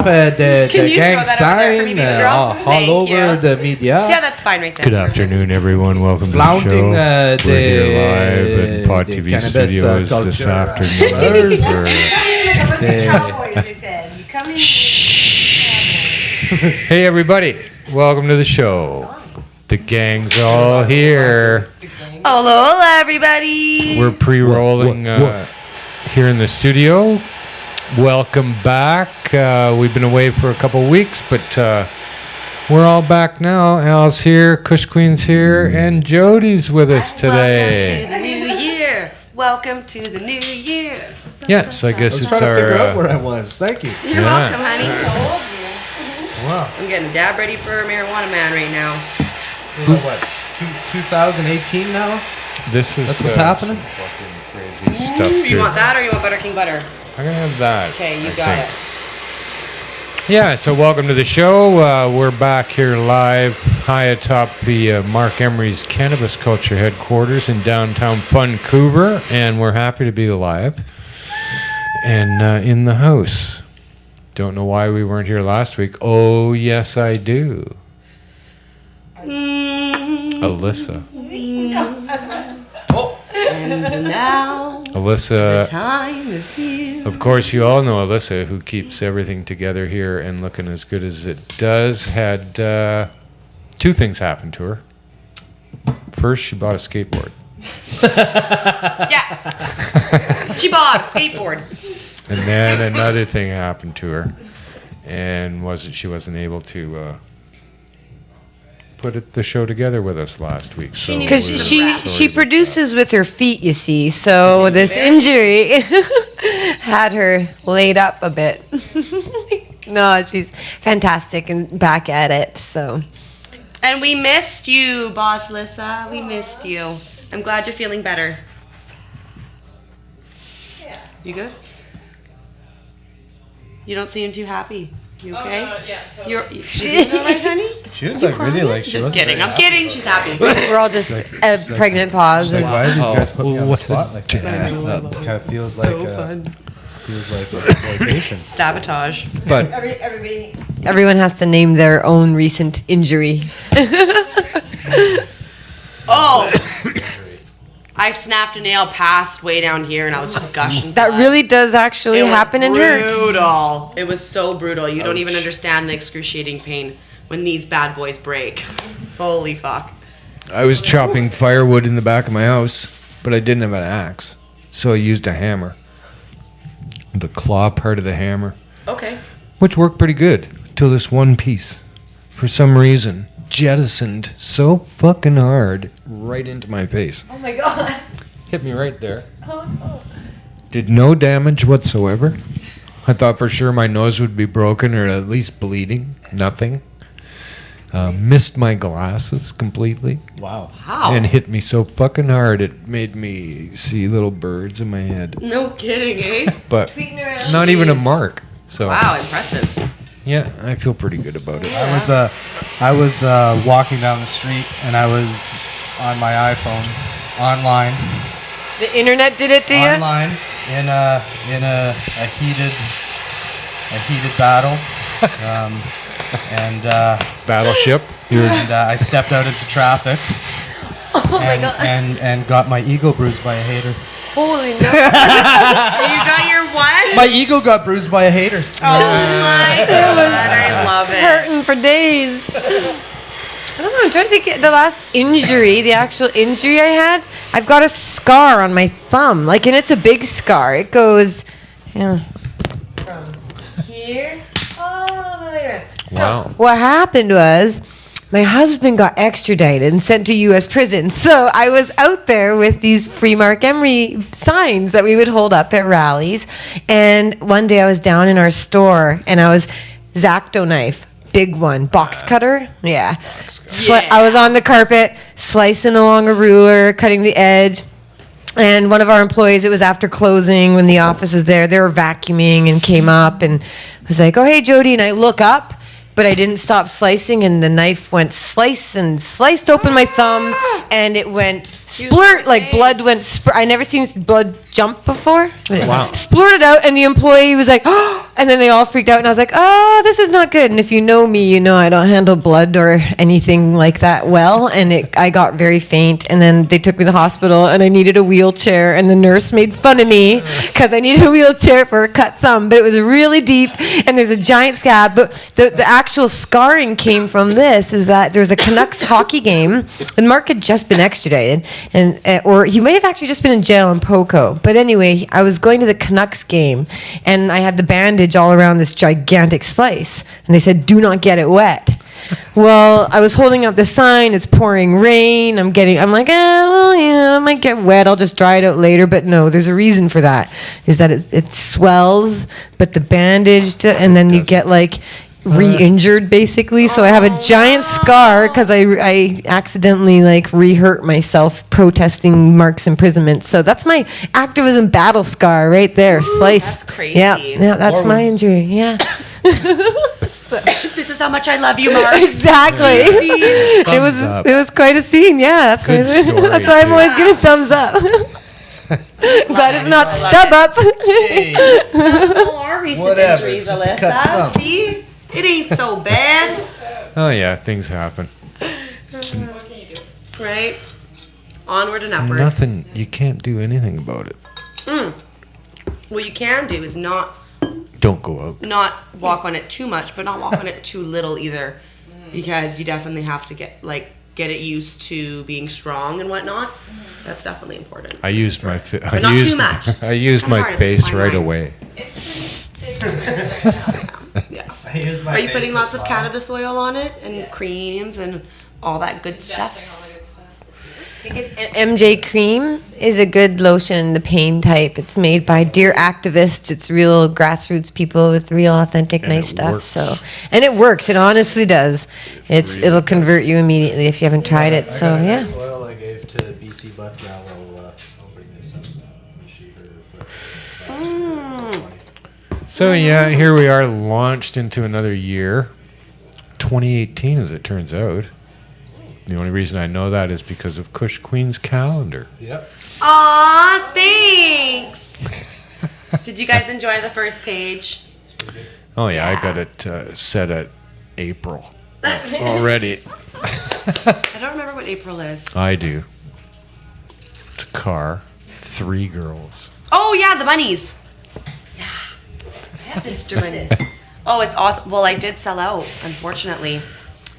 the gang sign all over the media. Yeah, that's fine right there. Good afternoon, everyone. Welcome Flaunting to the show. We're here live in Pod TV cannabis, Studios this afternoon. Hey, everybody. Welcome to the show. The gang's all here. Hola, everybody. We're pre-rolling here in the studio. Welcome back. We've been away for a couple weeks, but we're all back now. Al's here, Kush Queen's here, and Jodie's with us today. Welcome to the new year. Welcome to the new year. Yes, I guess it's trying to figure out our... where I was. Thank you. You're welcome, honey. Wow. I'm getting dab ready for Marijuana Man right now. We're what? 2018 now? This is That's what's happening? some fucking crazy stuff. You here. want that or you want Butter King Butter? I'm gonna have that. Okay, you I got think. it. Yeah, so welcome to the show. We're back here live high atop the Mark Emery's Cannabis Culture headquarters in downtown Vancouver, and we're happy to be live and in the house. Don't know why we weren't here last week. Oh, yes, I do. Alyssa. And now Alyssa. the time is here. Of course, you all know Alyssa, who keeps everything together here and looking as good as it does. Had two things happen to her. First, she bought a skateboard. Yes. She bought a skateboard. And then another thing happened to her, and she wasn't able to put the show together with us last week. So Because we're she produces with her feet, you see. So this injury had her laid up a bit. No, she's fantastic and back at it. So. And we missed you, Boss Lissa. We missed you. I'm glad you're feeling better. Yeah. You good? You don't seem too happy. You okay? Yeah, totally. You're doing all right, honey? She was like really like she Just wasn't kidding. very I'm kidding. She's happy. We're all just a pregnant pause. She's like, And why did these guys put me on the what spot like that? It kind of feels like exploitation. Sabotage. But everyone has to name their own recent injury. Oh! I snapped a nail past way down here and I was just gushing. That blood. really does actually happen and hurt. Brutal. It was so brutal. You don't even understand the excruciating pain when these bad boys break. Holy fuck. I was chopping firewood in the back of my house, but I didn't have an axe, so I used a hammer. The claw part of the hammer, Okay. which worked pretty good, till this one piece, for some reason, jettisoned so fucking hard right into my face. Oh my god. Hit me right there. Did no damage whatsoever. I thought for sure my nose would be broken or at least bleeding. Nothing. Missed my glasses completely. Wow. Wow. And hit me so fucking hard it made me see little birds in my head. No kidding, eh? But not even a Jeez. mark. So Wow, impressive. yeah, I feel pretty good about it. I was walking down the street and I was on my iPhone online The internet did it to you? online in a heated battle. And Battleship. I stepped out into traffic Oh my god. and got my ego bruised by a hater. Holy no. You got your what? My ego got bruised by a hater. Oh my god, I love it. Hurting for days. I don't know. I'm trying to think of the last injury, the actual injury I had. I've got a scar on my thumb, and it's a big scar. It goes from here all the way around. So Wow. what happened was my husband got extradited and sent to U.S. prison. So I was out there with these free Mark Emery signs that we would hold up at rallies. And one day I was down in our store and I was Zacto knife. Big one. Box cutter? Yeah. I was on the carpet, slicing along a ruler, cutting the edge. And one of our employees, it was after closing when the office was there, they were vacuuming and came up and was like, oh, hey, Jodie. And I look up, but I didn't stop slicing and the knife went sliced open my thumb and it went splurt, like blood went. I never seen blood jump before. Wow. Splurted out, and the employee was like, oh, and then they all freaked out, and I was like, oh, this is not good. And if you know me, you know I don't handle blood or anything like that well, and I got very faint, and then they took me to the hospital, and I needed a wheelchair, and the nurse made fun of me because I needed a wheelchair for a cut thumb, but it was really deep, and there's a giant scab. But the actual scarring came from this, is that there was a Canucks hockey game, and Mark had just been extradited, and or he might have actually just been in jail in Poco. But anyway, I was going to the Canucks game, and I had the bandage all around this gigantic slice, and they said, do not get it wet. Well, I was holding up the sign, it's pouring rain, I'm like, well, yeah, I might get wet, I'll just dry it out later. But no, there's a reason for that, is that it swells, but the bandage, and then you get like re-injured basically. So I have a giant scar because I accidentally like re-hurt myself protesting Mark's imprisonment. So that's my activism battle scar right there. Slice. That's crazy. Yeah, that's my injury. Yeah. This is how much I love you, Mark. Exactly. It was quite a scene. Yeah, that's Good story, that's why I'm too. always giving thumbs up. Glad it's not stub up. All our recent Whatever, injuries, it's just a cut Alyssa. thumb. See? It ain't so bad. Oh yeah, things happen. Right? Onward and upward. Nothing. You can't do anything about it. What you can do is not Don't go out. walk on it too much, but not walk on it too little either, because you definitely have to get it used to being strong and whatnot. That's definitely important. I used my But not too much. I used It's kinda my hard, it's face fine right line. away. Yeah. I use my Are you face putting to lots of smile. cannabis oil on it and creams and all that good stuff? MJ Cream is a good lotion, the pain type. It's made by Dear Activists. It's real grassroots people with real authentic And nice it stuff. works. And it works. It honestly does. It'll convert you immediately if you haven't tried it. So I got a yeah. nice oil I gave to BC Butt Gal. I'll bring this up. Let me shoot her for. So yeah, here we are, launched into another year, 2018, as it turns out. The only reason I know that is because of Kush Queen's calendar. Yep. Aw, thanks. Did you guys enjoy the first page? Oh yeah, Yeah. I got it set at April already. I don't remember what April is. I do. It's a car, 3 girls. Oh yeah, the bunnies. Yeah, Mr. Bunnies. Oh, it's awesome. Well, I did sell out, unfortunately.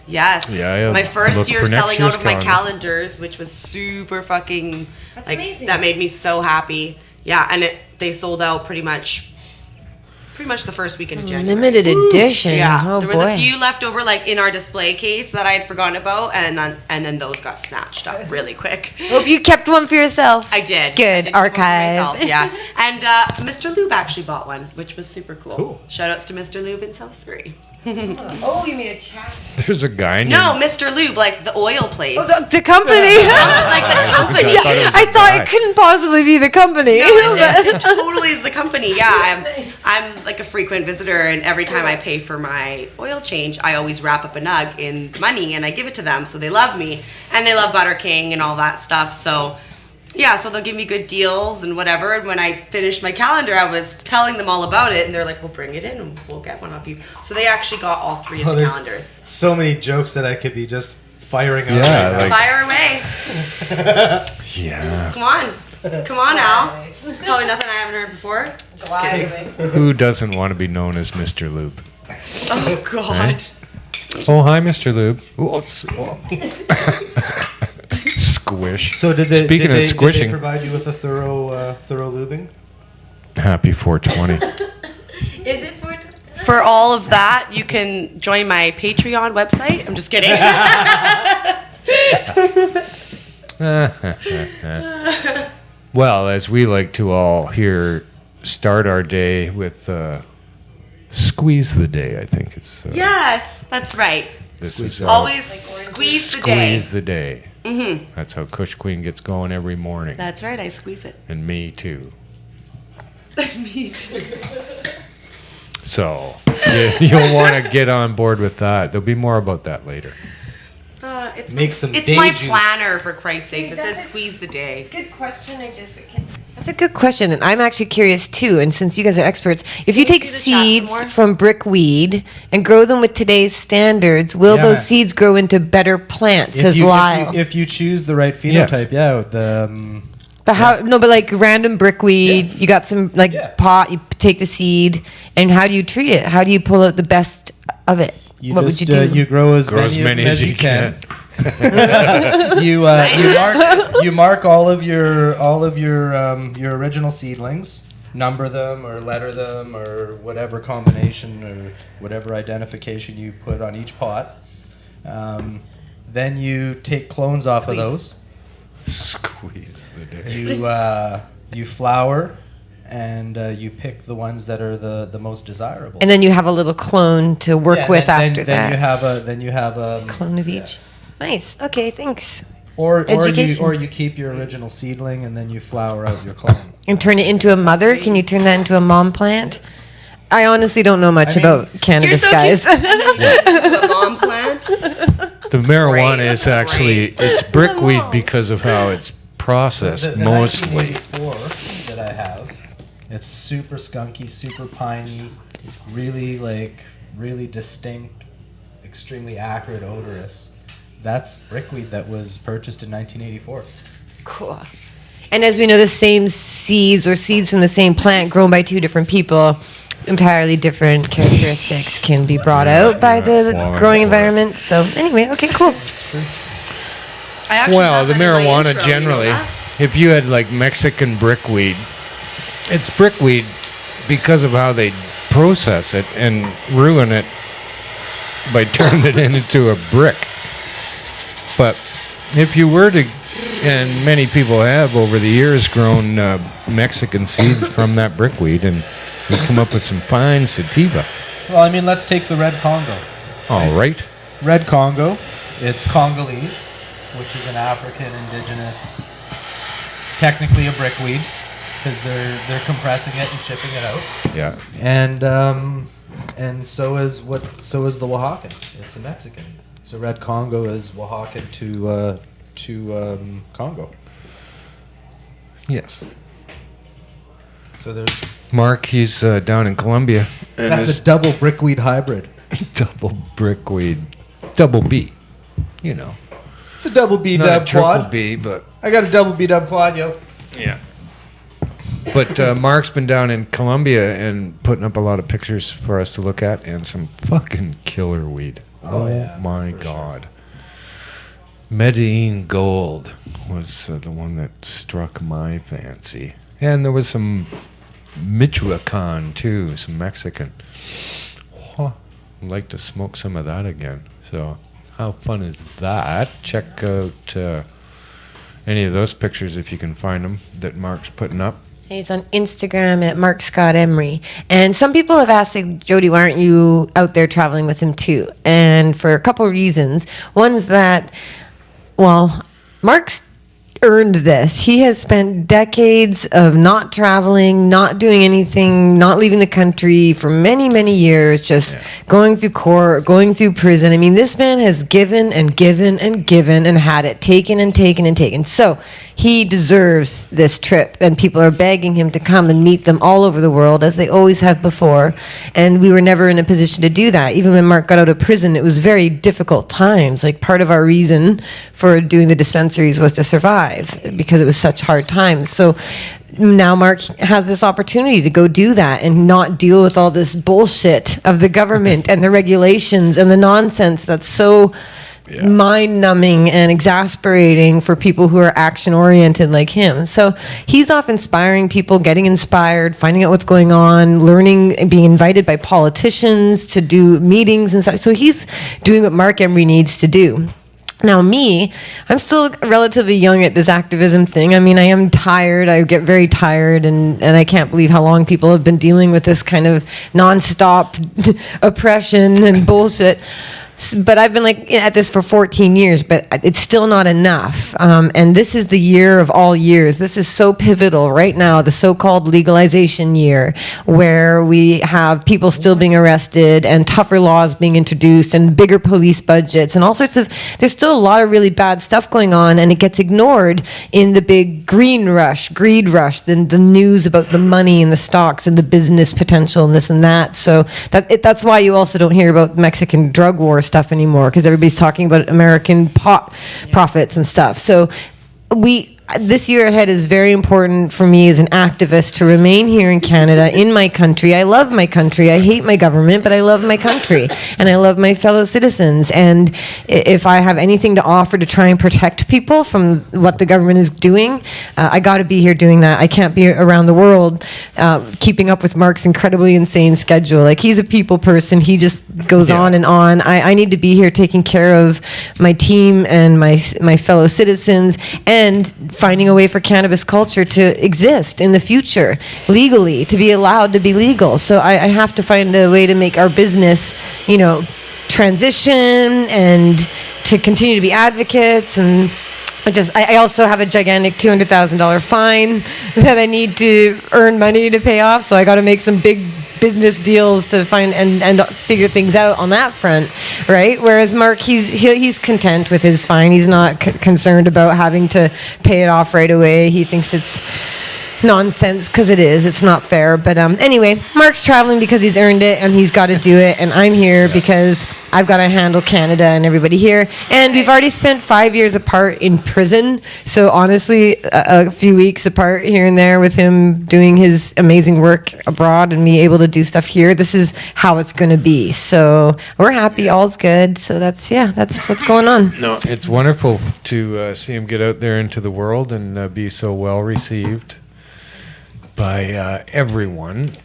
Yes. Yeah, my first look year for next selling out year's of my calendar. calendars, which was super fucking amazing. that made me so happy. Yeah, and they sold out pretty much the first weekend of January. Limited edition. Yeah, Oh there was boy. a few left over, like in our display case that I had forgotten about, and then those got snatched up really quick. Hope you kept one for yourself. I did. Good. I did keep one for Archive. myself, yeah, and Mr. Lube actually bought one, which was super cool. Cool. Shout outs to Mr. Lube in South Surrey. Oh, you mean a chat? There's a guy named... No, Mr. Lube, like the oil place. Oh, the company. Like the company. I thought it was I a thought guy. it couldn't possibly be the company. It totally is the company. Yeah, I'm like a frequent visitor, and every time I pay for my oil change, I always wrap up a nug in money and I give it to them, so they love me and they love Butter King and all that stuff. So yeah, so they'll give me good deals and whatever. And when I finished my calendar, I was telling them all about it, and they're like, "Well, bring it in, and we'll get one of you." So they actually got all 3 of Oh, the there's calendars. so many jokes that I could be just firing out. Yeah, right now. like- Fire away! Yeah. Come on, Al. It's probably nothing I haven't heard before. Just kidding. Who doesn't want to be known as Mr. Lube? Oh God. Right? Oh, hi, Mr. Lube. Oh, Squish. So did they? Speaking did of they, squishing, did they provide you with a thorough lubing? happy 420. Is it for? For all of that, you can join my Patreon website. I'm just kidding. Well, as we like to all here, start our day with squeeze the day. I think is. Yes, that's right. This is Always squeeze the day. squeeze the day. Mm-hmm. That's how Kush Queen gets going every morning, That's right. I squeeze it. and me too. Me too. So you'll want to get on board with that. There'll be more about that later. It's Make my, some It's day my juice. planner, for Christ's sake, that That's says a- squeeze the day. Good question. That's a good question, and I'm actually curious too. And since you guys are experts, if you take see the shot some seeds more? from brickweed and grow them with today's standards, will Yeah. those seeds grow into better plants? Says Lyle. If you choose the right phenotype, But how? No, but like random brickweed, you got some like Yeah. pot. You take the seed, and how do you treat it? How do you pull out the best of it? What would you do? You grow as Grow many as you can. can. You mark all of your original seedlings, number them or letter them or whatever combination or whatever identification you put on each pot. Then you take clones off of those. Squeeze the day. You flower and you pick the ones that are the most desirable. And then you have a little clone to work Yeah, with then, after then that. you have a Clone of each. Nice. Okay, thanks. or Education. you keep your original seedling and then you flower out your clone. And turn it into a mother? Can you turn that into a mom plant? I honestly don't know much I mean, about cannabis, so guys. cute. A mom plant. The marijuana great. is That's actually great. it's brickweed because of how it's processed The mostly. 1984 that I have, it's super skunky, super piney, really distinct, extremely acrid, odorous. That's brickweed that was purchased in 1984. Cool. And as we know, the same seeds or seeds from the same plant grown by two different people, entirely different characteristics can be brought out by the falling growing for it. environment. So anyway, okay, cool. I actually Well, have the that in my marijuana intro, generally, you know that? if you had like Mexican brickweed, it's brickweed because of how they process it and ruin it by turning it into a brick. But if you were to, and many people have over the years grown Mexican seeds from that brickweed, and you come up with some fine sativa. Well, I mean, let's take the red Congo. All right. Red Congo, it's Congolese, which is an African indigenous, technically a brickweed, because they're compressing it and shipping it out. Yeah. And so is the Oaxacan. It's a Mexican. So red Congo is Oaxacan to Congo. Yes. So there's Mark, he's down in Colombia. And that's his a double brickweed hybrid. double brickweed, double B. You know, It's a double B not a dub triple quad. B, but I got a double B dub quad, yo. yeah. But Mark's been down in Colombia and putting up a lot of pictures for us to look at, and some fucking killer weed. Oh, yeah, my for God. Medellin Gold was the one that struck my fancy, and there was some Michoacan too, some Mexican. Huh. I'd like to smoke some of that again. So, how fun is that? Check out any of those pictures if you can find them that Mark's putting up. He's on Instagram at Mark Scott Emery. And some people have asked, like, Jodie, why aren't you out there traveling with him too? And for a couple of reasons. One's that, well, Mark's earned this. He has spent decades of not traveling, not doing anything, not leaving the country for many, many years, just going through court, going through prison. I mean, this man has given and given and given and had it taken and taken and taken. So he deserves this trip, and people are begging him to come and meet them all over the world, as they always have before. And we were never in a position to do that. Even when Mark got out of prison, it was very difficult times. Like, part of our reason for doing the dispensaries was to survive, because it was such hard times. So now Mark has this opportunity to go do that and not deal with all this bullshit of the government and the regulations and the nonsense that's so mind-numbing and exasperating for people who are action-oriented like him. So he's off inspiring people, getting inspired, finding out what's going on, learning, being invited by politicians to do meetings and stuff. So he's doing what Mark Emery needs to do. Now me, I'm still relatively young at this activism thing. I mean, I am tired. I get very tired, and I can't believe how long people have been dealing with this kind of nonstop oppression and bullshit. But I've been like at this for 14 years, but it's still not enough. And this is the year of all years. This is so pivotal right now, the so-called legalization year, where we have people still being arrested and tougher laws being introduced and bigger police budgets and all sorts of, there's still a lot of really bad stuff going on, and it gets ignored in the big greed rush, the news about the money and the stocks and the business potential and this and that. So that's why you also don't hear about Mexican drug war stuff anymore, because everybody's talking about American profits and stuff. So this year ahead is very important for me as an activist to remain here in Canada, in my country. I love my country. I hate my government, but I love my country and I love my fellow citizens. And if I have anything to offer to try and protect people from what the government is doing, I got to be here doing that. I can't be around the world keeping up with Mark's incredibly insane schedule. Like, he's a people person. He just goes on and on. I need to be here taking care of my team and my fellow citizens, and finding a way for cannabis culture to exist in the future legally, to be allowed to be legal. So I have to find a way to make our business, transition and to continue to be advocates. And I also have a gigantic $200,000 fine that I need to earn money to pay off. So I got to make some big business deals to find and figure things out on that front, right? Whereas Mark, he's content with his fine. He's not concerned about having to pay it off right away. He thinks it's nonsense, because it's not fair. But anyway, Mark's traveling because he's earned it and he's got to do it, and I'm here because I've got to handle Canada and everybody here. And we've already spent 5 years apart in prison, so honestly a few weeks apart here and there with him doing his amazing work abroad and me able to do stuff here. This is how it's going to be. So we're happy, all's good. So that's what's going on. No, it's wonderful to see him get out there into the world and be so well received by everyone.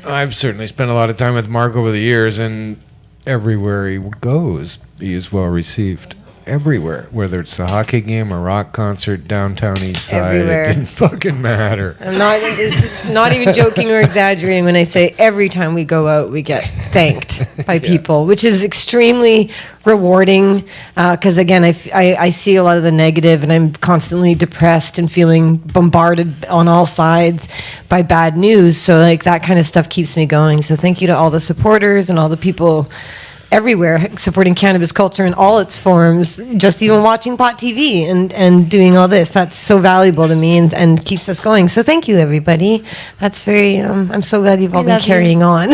I've certainly spent a lot of time with Mark over the years, and everywhere he goes, he is well received. Everywhere, whether it's the hockey game, a rock concert, downtown east side, Everywhere. It didn't fucking matter. It's not even joking or exaggerating when I say every time we go out, we get thanked by people, which is extremely rewarding. Because again, I see a lot of the negative, and I'm constantly depressed and feeling bombarded on all sides by bad news. So like that kind of stuff keeps me going. So thank you to all the supporters and all the people everywhere supporting cannabis culture in all its forms, just even watching Pot TV and doing all this. That's so valuable to me and keeps us going. So thank you, everybody. That's very, I'm so glad you've all been carrying on.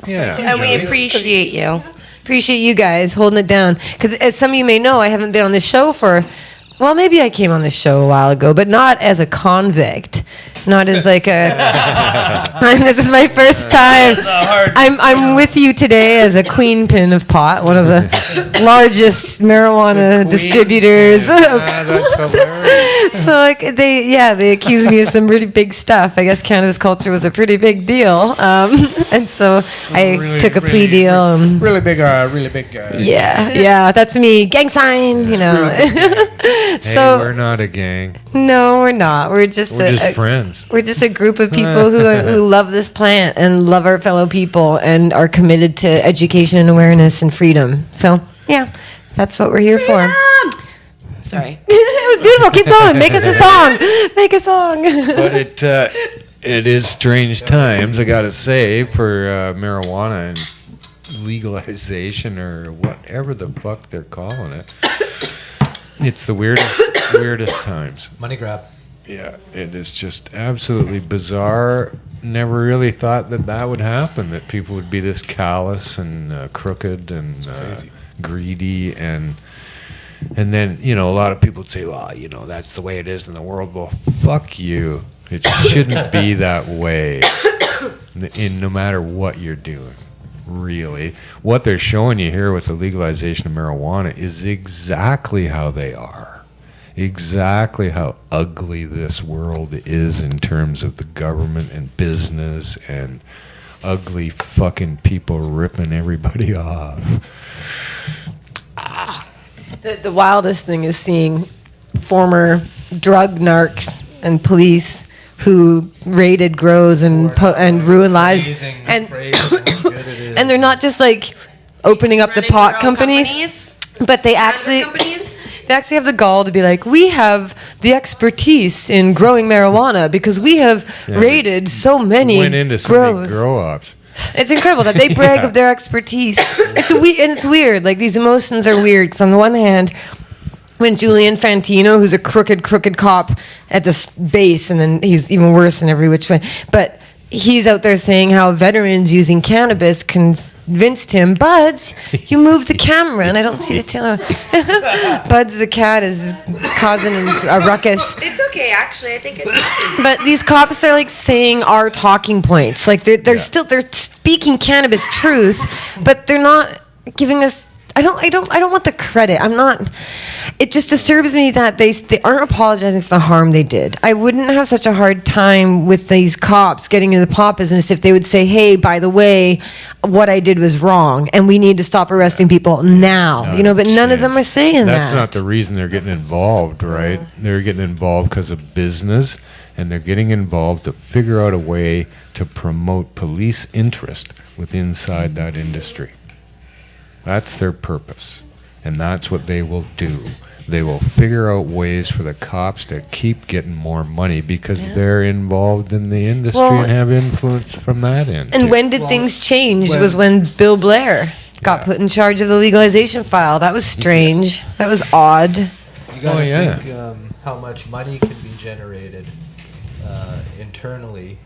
Yeah. And we appreciate you. Appreciate you guys holding it down. Because as some of you may know, I haven't been on this show well, maybe I came on this show a while ago, but not as a convict. Not as like this is my first time. I'm with you today as a queen pin of pot, one of the largest marijuana distributors. That's hilarious. So like they accused me of some really big stuff. I guess cannabis culture was a pretty big deal, and so I took a plea deal. Really big. Yeah, that's me. Gang sign, So we're not a gang. No, we're not. We're just friends. We're just a group of people who love this plant and love our fellow people and are committed to education and awareness and freedom. So, yeah, that's what we're here for. Sorry. It was beautiful. Keep going. Make us a song. Make a song. But it is strange times, I gotta say, for marijuana and legalization or whatever the fuck they're calling it. It's the weirdest times. Money grab. Yeah, it is just absolutely bizarre. Never really thought that would happen, that people would be this callous and crooked and greedy and then, a lot of people would say, well, that's the way it is in the world. Well, fuck you. It shouldn't be that way no matter what you're doing. Really, what they're showing you here with the legalization of marijuana is exactly how they are, exactly how ugly this world is in terms of the government and business and ugly fucking people ripping everybody off. The wildest thing is seeing former drug narcs and police who raided grows and ruined lives, and they're not just like opening up the Running pot their own companies. But they actually companies? they actually have the gall to be like, we have the expertise in growing marijuana because we have raided so many Went into so many grow-ups. It's incredible that they brag Yeah. of their expertise. It's weird. Like, these emotions are weird. Because on the one hand, when Julian Fantino, who's a crooked cop at the base, and then he's even worse in every which way, but he's out there saying how veterans using cannabis convinced him, Buds, you moved the camera, and I don't see the tail. Buds the cat is causing a ruckus. It's okay, actually. I think it's But these cops are like saying our talking points. Like they're speaking cannabis truth, but they're not giving us. I don't want the credit. I'm not. It just disturbs me that they aren't apologizing for the harm they did. I wouldn't have such a hard time with these cops getting into the pot business if they would say, "Hey, by the way, what I did was wrong, and we need to stop arresting people now." But none of them are saying that. That's not the reason they're getting involved, right? They're getting involved because of business, and they're getting involved to figure out a way to promote police interest inside that industry. That's their purpose, and that's what they will do. They will figure out ways for the cops to keep getting more money because they're involved in the industry and have influence from that end. And when did things change was when Bill Blair got put in charge of the legalization file. That was strange. That was odd. You gotta think how much money can be generated internally,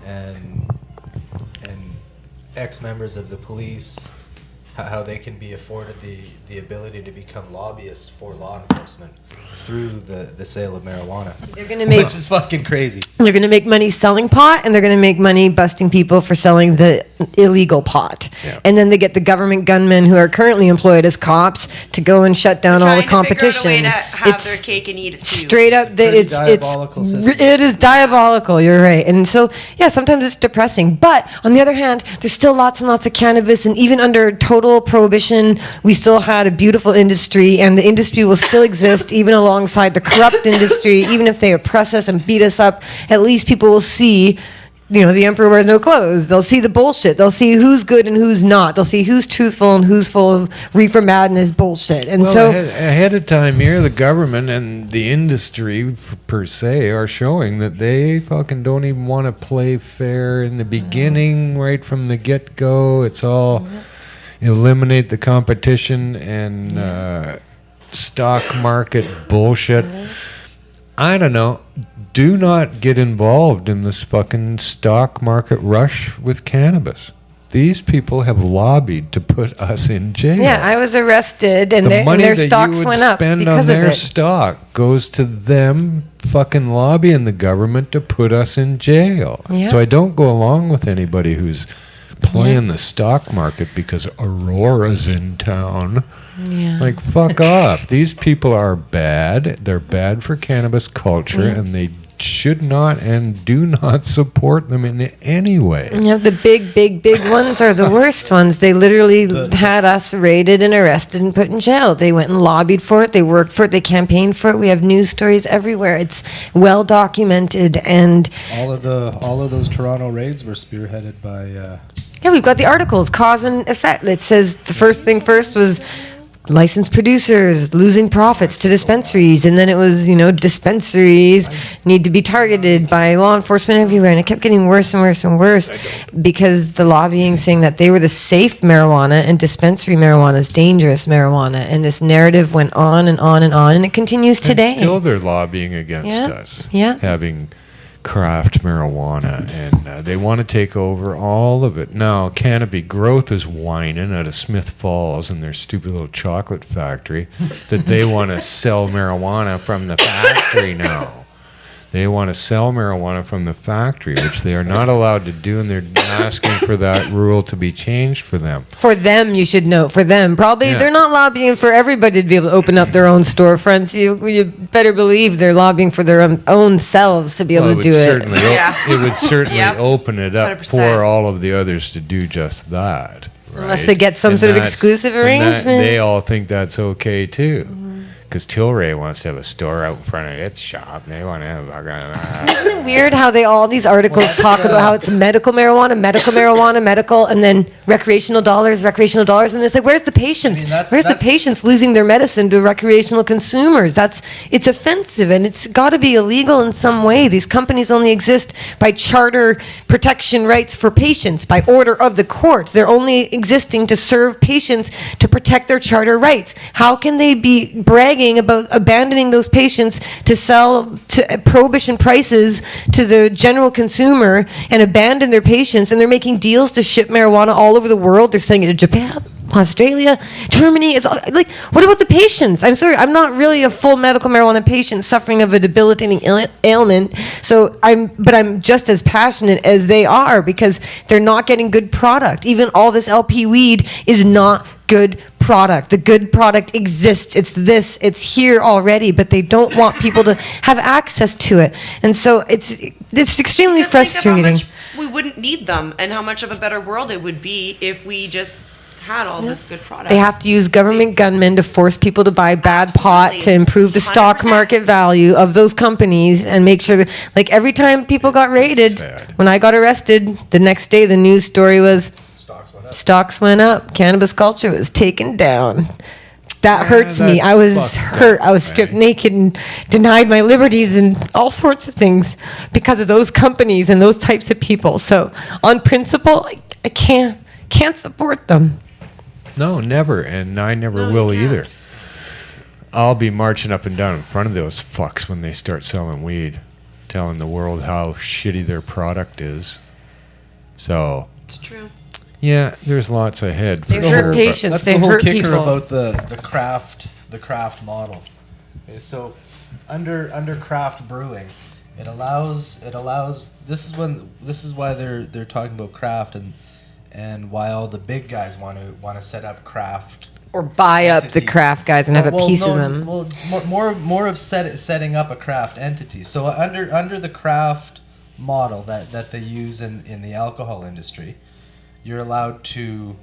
and ex-members of the police, how they can be afforded the ability to become lobbyists for law enforcement through the sale of marijuana. They're gonna make, which is fucking crazy. They're going to make money selling pot, and they're going to make money busting people for selling the illegal pot. Yeah. And then they get the government gunmen who are currently employed as cops to go and shut down all the competition. To have their cake and eat it too. Straight up, It's a pretty diabolical system. it is diabolical. You're right, and so sometimes it's depressing. But on the other hand, there's still lots and lots of cannabis, and even under total prohibition, we still had a beautiful industry, and the industry will still exist even alongside the corrupt industry. Even if they oppress us and beat us up, at least people will see. The emperor wears no clothes. They'll see the bullshit. They'll see who's good and who's not. They'll see who's truthful and who's full of reefer madness bullshit. And ahead of time here, the government and the industry per se are showing that they fucking don't even want to play fair in the beginning, right from the get-go. It's all eliminate the competition and stock market bullshit. I don't know. Do not get involved in this fucking stock market rush with cannabis. These people have lobbied to put us in jail. yeah, I was arrested, and their stocks went up spend because on of their it. stock goes to them fucking lobbying the government to put us in jail. Yeah. So I don't go along with anybody who's playing the stock market because Aurora's in town. Yeah. Like, fuck off. These people are bad. They're bad for cannabis culture, and they should not and do not support them in any way. The big ones are the worst ones. They literally had us raided and arrested and put in jail. They went and lobbied for it. They worked for it. They campaigned for it. We have news stories everywhere. It's well documented. And All of those Toronto raids were spearheaded by. we've got the articles, cause and effect. It says the first thing first was licensed producers losing profits to dispensaries, and then it was dispensaries need to be targeted by law enforcement everywhere, and it kept getting worse and worse and worse because the lobbying saying that they were the safe marijuana and dispensary marijuana is dangerous marijuana, and this narrative went on and on and on, and it continues today. And still they're lobbying against us. Yeah. Having craft marijuana, and they want to take over all of it. Now, Canopy Growth is whining out of Smith Falls in their stupid little chocolate factory that they want to sell marijuana from the factory now. They want to sell marijuana from the factory, which they are not allowed to do, and they're asking for that rule to be changed for them. For them, you should know. For them, probably they're not lobbying for everybody to be able to open up their own storefronts. You better believe they're lobbying for their own selves to be able to do it. It would certainly open it up 100%. for all of the others to do just that. Unless right? they get some And sort of that's- exclusive and that- arrangement. they all think that's okay too. because Tilray wants to have a store out in front of its shop. And they want to have Isn't it weird how all these articles talk about how it's medical marijuana, medical, and then recreational dollars, and it's like, where's the patients? I mean, where's the patients losing their medicine to recreational consumers? It's offensive, and it's got to be illegal in some way. These companies only exist by charter protection rights for patients, by order of the court. They're only existing to serve patients to protect their charter rights. How can they be bragging about abandoning those patients to sell to prohibition prices to the general consumer and abandon their patients? And they're making deals to ship marijuana all over the world. They're selling it to Japan, Australia, Germany. It's like, what about the patients? I'm sorry, I'm not really a full medical marijuana patient suffering of a debilitating ailment. But I'm just as passionate as they are, because they're not getting good product. Even all this LP weed is not good product. The good product exists. It's here already, but they don't want people to have access to it. And so it's extremely Because think of how frustrating. much we wouldn't need them, and how much of a better world it would be if we just had all this good product. They have to use government gunmen to force people to buy bad pot Absolutely. to improve the stock 100%. market value of those companies and make sure that, like, every time people got raided, Sad. when I got arrested, the next day the news story was stocks went up, cannabis culture was taken down. That hurts me. that's I was fucked hurt. up, I was stripped right? naked and denied my liberties and all sorts of things because of those companies and those types of people. So on principle, I can't support them. No, never, and I never No, you will can't. either. I'll be marching up and down in front of those fucks when they start selling weed, telling the world how shitty their product is. So, It's true. yeah, there's lots ahead. They for hurt sure, but- patients. That's They the whole hurt kicker people. about the craft model. Okay, so under craft brewing, it allows this is why they're talking about craft and why all the big guys want to set up craft Or buy up the entities. craft guys and have a piece of them. Well, more of setting up a craft entity. So under the craft model that they use in the alcohol industry, you're allowed to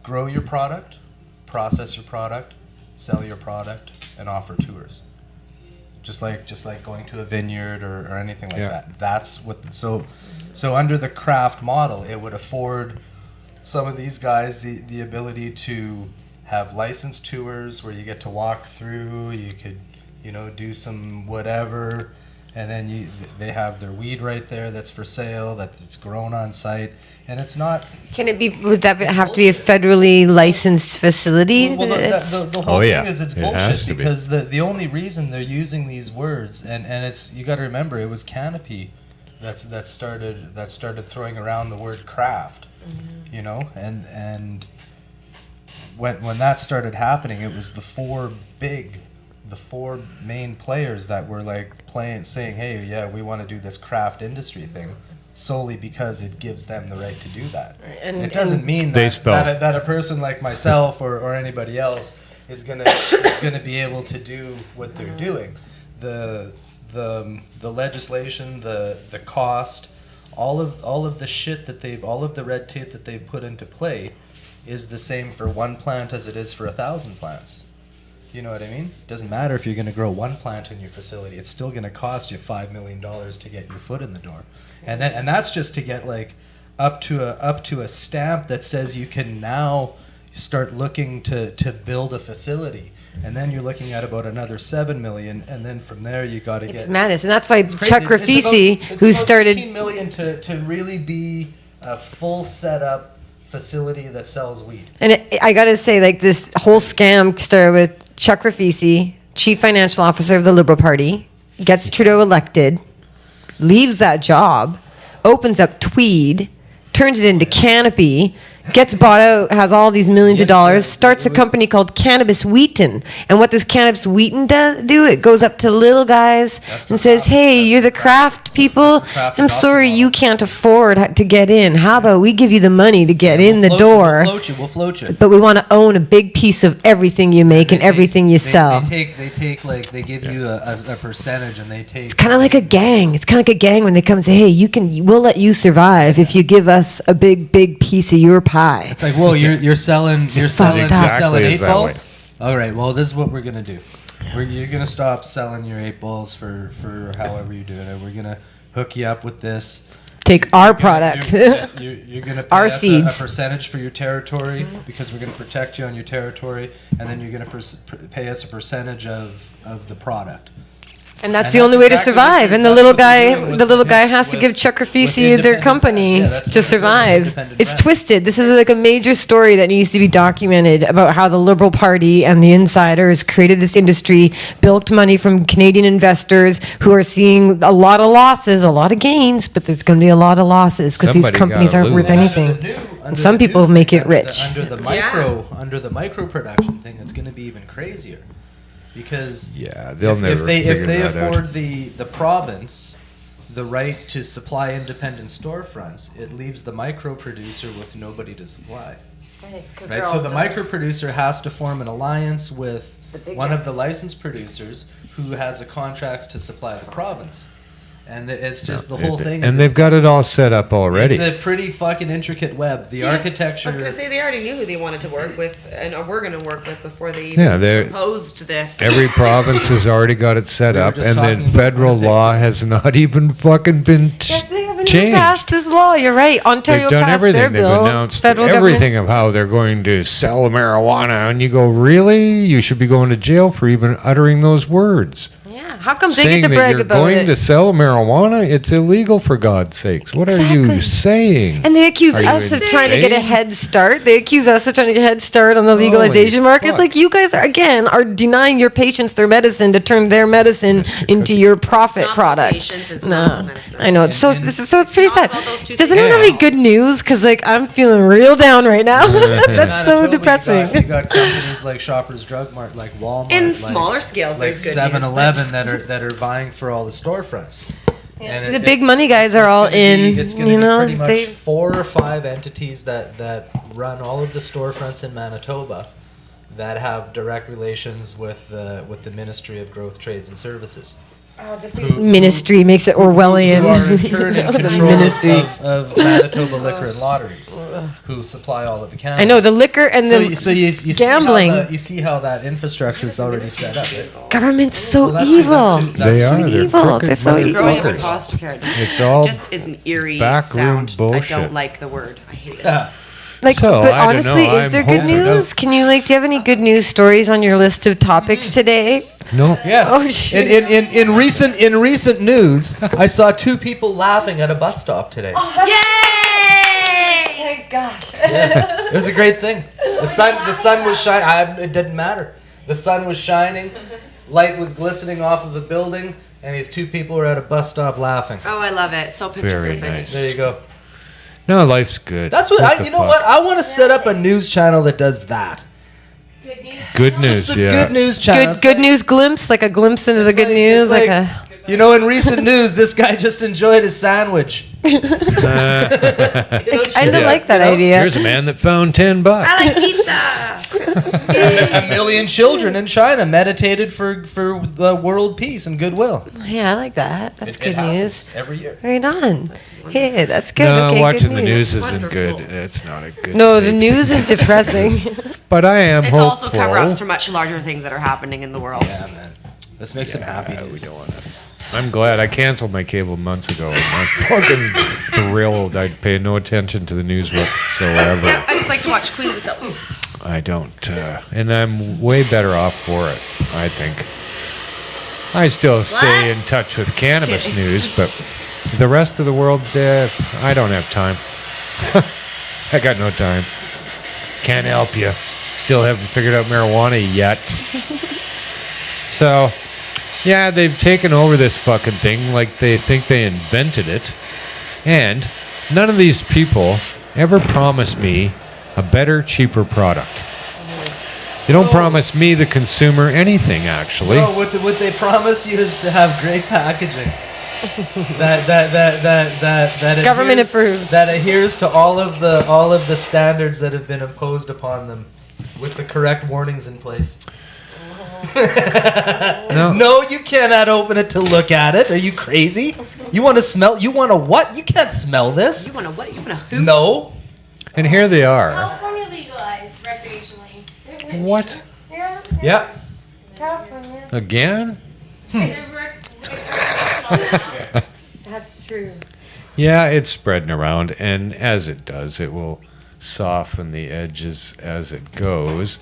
grow your product, process your product, sell your product, and offer tours. Just like going to a vineyard or anything like Yeah. that. That's what. So under the craft model, it would afford some of these guys the ability to have licensed tours where you get to walk through. You could, do some whatever, and then they have their weed right there that's for sale, that it's grown on site, and it's not. Would that have to be a federally licensed facility? Well, the whole Oh, yeah. thing is it's It has bullshit to be. because the only reason they're using these words and it's, you got to remember, it was Canopy that started throwing around the word craft, and when that started happening, it was the four main players that were like saying, hey, yeah, we want to do this craft industry thing, solely because it gives them the right to do that. And- it doesn't mean They that a person like myself or anybody else is gonna be able to do what they're doing. The legislation, the cost, all of the shit all of the red tape that they've put into play is the same for one plant as it is for 1,000 plants. You know what I mean? It doesn't matter if you're going to grow one plant in your facility. It's still going to cost you $5 million to get your foot in the door, and that's just to get like up to a stamp that says you can now start looking to build a facility, and then you're looking at about another $7 million, and then from there you got to It's get. madness, and that's why It's crazy. Chuck It's Rafisi, about who started. $15 million to really be a full setup facility that sells weed. And I got to say, like, this whole scam started with Chuck Rafisi, chief financial officer of the Liberal Party, gets Trudeau elected, leaves that job, opens up Tweed, turns it into Canopy, gets bought out, has all these millions of dollars, starts a company called Cannabis Wheaton. And what does Cannabis Wheaton do? It goes up to little guys That's the and says, craft- hey, that's you're the the craft people. that's the craft I'm adoption sorry model." you can't afford to get in. How about we give you the money to get in the door? We'll float you. But we want to own a big piece of everything you make and everything you sell. They take like they give you a percentage, and they take. It's kind of like a gang. It's kind of like a gang when they come and say, "Hey, we'll let you survive if you give us a big piece of your pie." It's like, whoa, you're selling Exactly eight is that balls. way. All right, well, this is what we're gonna do. You're gonna stop selling your 8 balls for however you're doing it. We're gonna hook you up with this. Take our product. You're gonna pay Our us seeds. a percentage for your territory because we're gonna protect you on your territory, and then you're gonna pay us a percentage of the product. And that's And the that's only way to exactly what survive. they're- And the that's little what they're guy, doing with the little the- guy has to with- give Chuck or with Fisi their independent companies brands. Yeah, that's to what they're doing with survive. independent It's brands. twisted. This is like a major story that needs to be documented about how the Liberal Party and the insiders created this industry, bilked money from Canadian investors who are seeing a lot of losses, a lot of gains, but there's going to be a lot of losses because these Somebody companies gotta aren't worth lose. anything. And some people make it rich. Under the micro production thing, it's going to be even crazier, because Yeah, they'll if never they figure that afford out. the province the right to supply independent storefronts, it leaves the micro producer with nobody to supply. Right, so the micro producer has to form an alliance with one of the licensed producers who has a contract to supply the province. And it's just the whole thing. And they've got it all set up already. It's a pretty fucking intricate web. The architecture. I was gonna say they already knew who they wanted to work with and were gonna work with before they Yeah, even they're- proposed this. Every province has already got it set We were up, just and then talking about federal Winnipeg. law has not even fucking been Yeah, they haven't even changed. passed this law. You're right. Ontario They've done passed everything. their They've bill. announced Federal everything government. of how they're going to sell marijuana, and you go, really? You should be going to jail for even uttering those words. Yeah. How come they Saying get to that brag you're about going it? to sell marijuana, it's illegal for God's sakes. What are you Exactly. saying? And they accuse Are you us of trying to get a insane? head start. They accuse us of trying to get a head start on the legalization market. It's fuck. like you guys are, again, are denying your patients their medicine to turn their medicine into your profit Not product. patients, it's No, not medicine. I know it's so. And- This is so. It's pretty Not sad. about those two Does things. anyone have any good news? Because like I'm feeling real down right now. That's Manitoba, so you depressing. got companies like Shoppers Drug Mart, like Walmart, In like, smaller scales, like there's good news, 7-Eleven that are vying for all the storefronts. And The big money guys are all gonna be- in. It's going to You be know, pretty much they 4 or 5 entities that run all of the storefronts in Manitoba that have direct relations with the Ministry of Growth, Trades and Services. ministry makes it Orwellian. Who are in turn in The control ministry. of Manitoba Liquor and Lotteries, who supply all of the cannabis. I know the liquor and the So you see gambling. you see how that infrastructure is already set up. Right? government's so Well, that's- evil. that's- They that's- are. They're evil. crooked They're so evil. Growing up in motherfuckers. foster care It's all just is an eerie backroom sound. bullshit. I don't like the word. I hate it. Yeah. Like, So, but I don't know. honestly, is I'm there good hoping- news? Can you like? Do you have any good news stories on your list of topics today? No. Yes. Oh, shit. In recent news, I saw 2 people laughing at a bus stop today. Yay! Thank gosh. Yeah. It was a great thing. The sun was shining. It didn't matter. The sun was shining, light was glistening off of the building, and these 2 people were at a bus stop laughing. Oh, I love it. So picture Very perfect. nice. There you go. No, life's good. That's what the you know. fuck? What I want to set up a news channel that does that. Good news, Just a yeah. good news channel. Good news glimpse, like a glimpse into the It's good like- news, it's like like- a. You know, in recent news, this guy just enjoyed his sandwich. I kind of like that idea. Here's a man that found $10. I like pizza. A million children in China meditated for the world peace and goodwill. Yeah, I like that. That's It good happens news. every year. Right on. Hey, that's good. No, okay, watching good the news isn't Wonderful. good. It's not a good. No, the safe news thing. is depressing. But I am It's hopeful. also cover-ups for much larger things that are happening in the world. Yeah, man. This makes him happy Yeah, we news. don't wanna- I'm glad I canceled my cable months ago. I'm fucking thrilled. I pay no attention to the news whatsoever. Yeah, I just like to watch Queen of the South. I don't, and I'm way better off for it. I think. I still stay What? in touch with cannabis news, but the rest of the world, I don't have time. I got no time. Can't help you. Still haven't figured out marijuana yet. So, yeah, they've taken over this fucking thing like they think they invented it. And none of these people ever promise me a better, cheaper product. They don't promise me, the consumer, anything, actually. No, what they promise you is to have great packaging. that Government adheres- approved. That adheres to all of the standards that have been imposed upon them, with the correct warnings in place. No. No, you cannot open it to look at it. Are you crazy? You want to smell? You want to what? You can't smell this. You want to what? You want to who? No. And here they are. California legalized recreationally. There's good What? news. Yeah. Yep. California. Again? That's true. Yeah, it's spreading around, and as it does, it will soften the edges as it goes.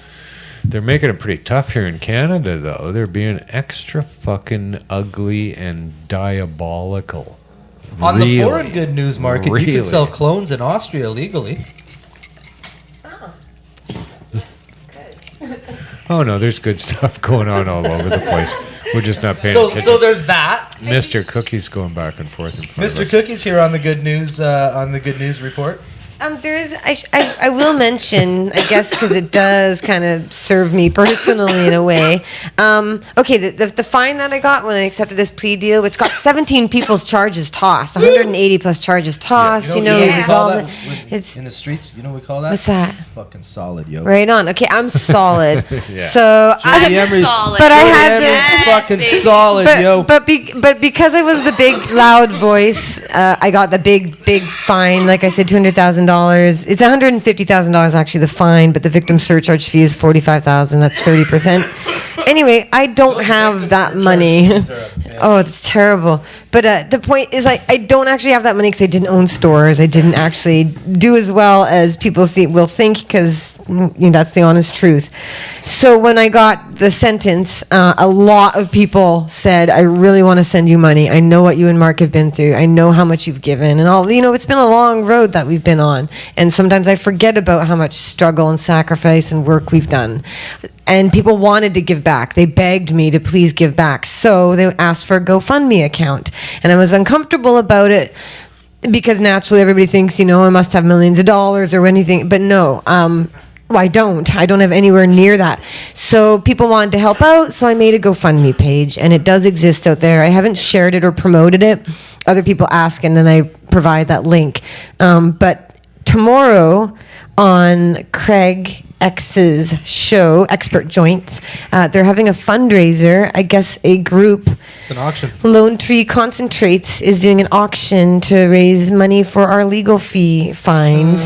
They're making it pretty tough here in Canada, though. They're being extra fucking ugly and diabolical. On the Really? foreign good news market, you Really? can sell clones in Austria legally. Oh no, there's good stuff going on all over the place. We're just not paying So attention. there's that. Mr. Cookie's going back and forth. In front of Mr. us. Cookie's here on the good news report. There is. I will mention, I guess, because it does kind of serve me personally in a way. Okay, the fine that I got when I accepted this plea deal, which got 17 people's charges tossed, 180 plus charges tossed. You know it what we was call all. that It's in the streets? You know what we call that? what's that? Fucking solid, yo. Right on. Okay, I'm solid. Yeah. So Jodie I. Emery's- solid. But I Jodie had Emery's to. fucking baby. solid, yo. But because I was the big loud voice, I got the big fine. Like I said, $200,000. It's $150,000 actually the fine, but the victim surcharge fee is $45,000. That's 30%. Anyway, I don't have that money. Oh, it's terrible. But the point is, like, I don't actually have that money because I didn't own stores. I didn't actually do as well as people will think, because that's the honest truth. So when I got the sentence, a lot of people said, I really want to send you money. I know what you and Mark have been through. I know how much you've given. And all, it's been a long road that we've been on. And sometimes I forget about how much struggle and sacrifice and work we've done. And people wanted to give back. They begged me to please give back. So they asked for a GoFundMe account. And I was uncomfortable about it because naturally everybody thinks, I must have millions of dollars or anything. But no, I don't. I don't have anywhere near that. So people wanted to help out, so I made a GoFundMe page, and it does exist out there. I haven't shared it or promoted it. Other people ask, and then I provide that link. But tomorrow on Craig X's show, Expert Joints, they're having a fundraiser. I guess a group, It's an auction. Lone Tree Concentrates, is doing an auction to raise money for our legal fee fines.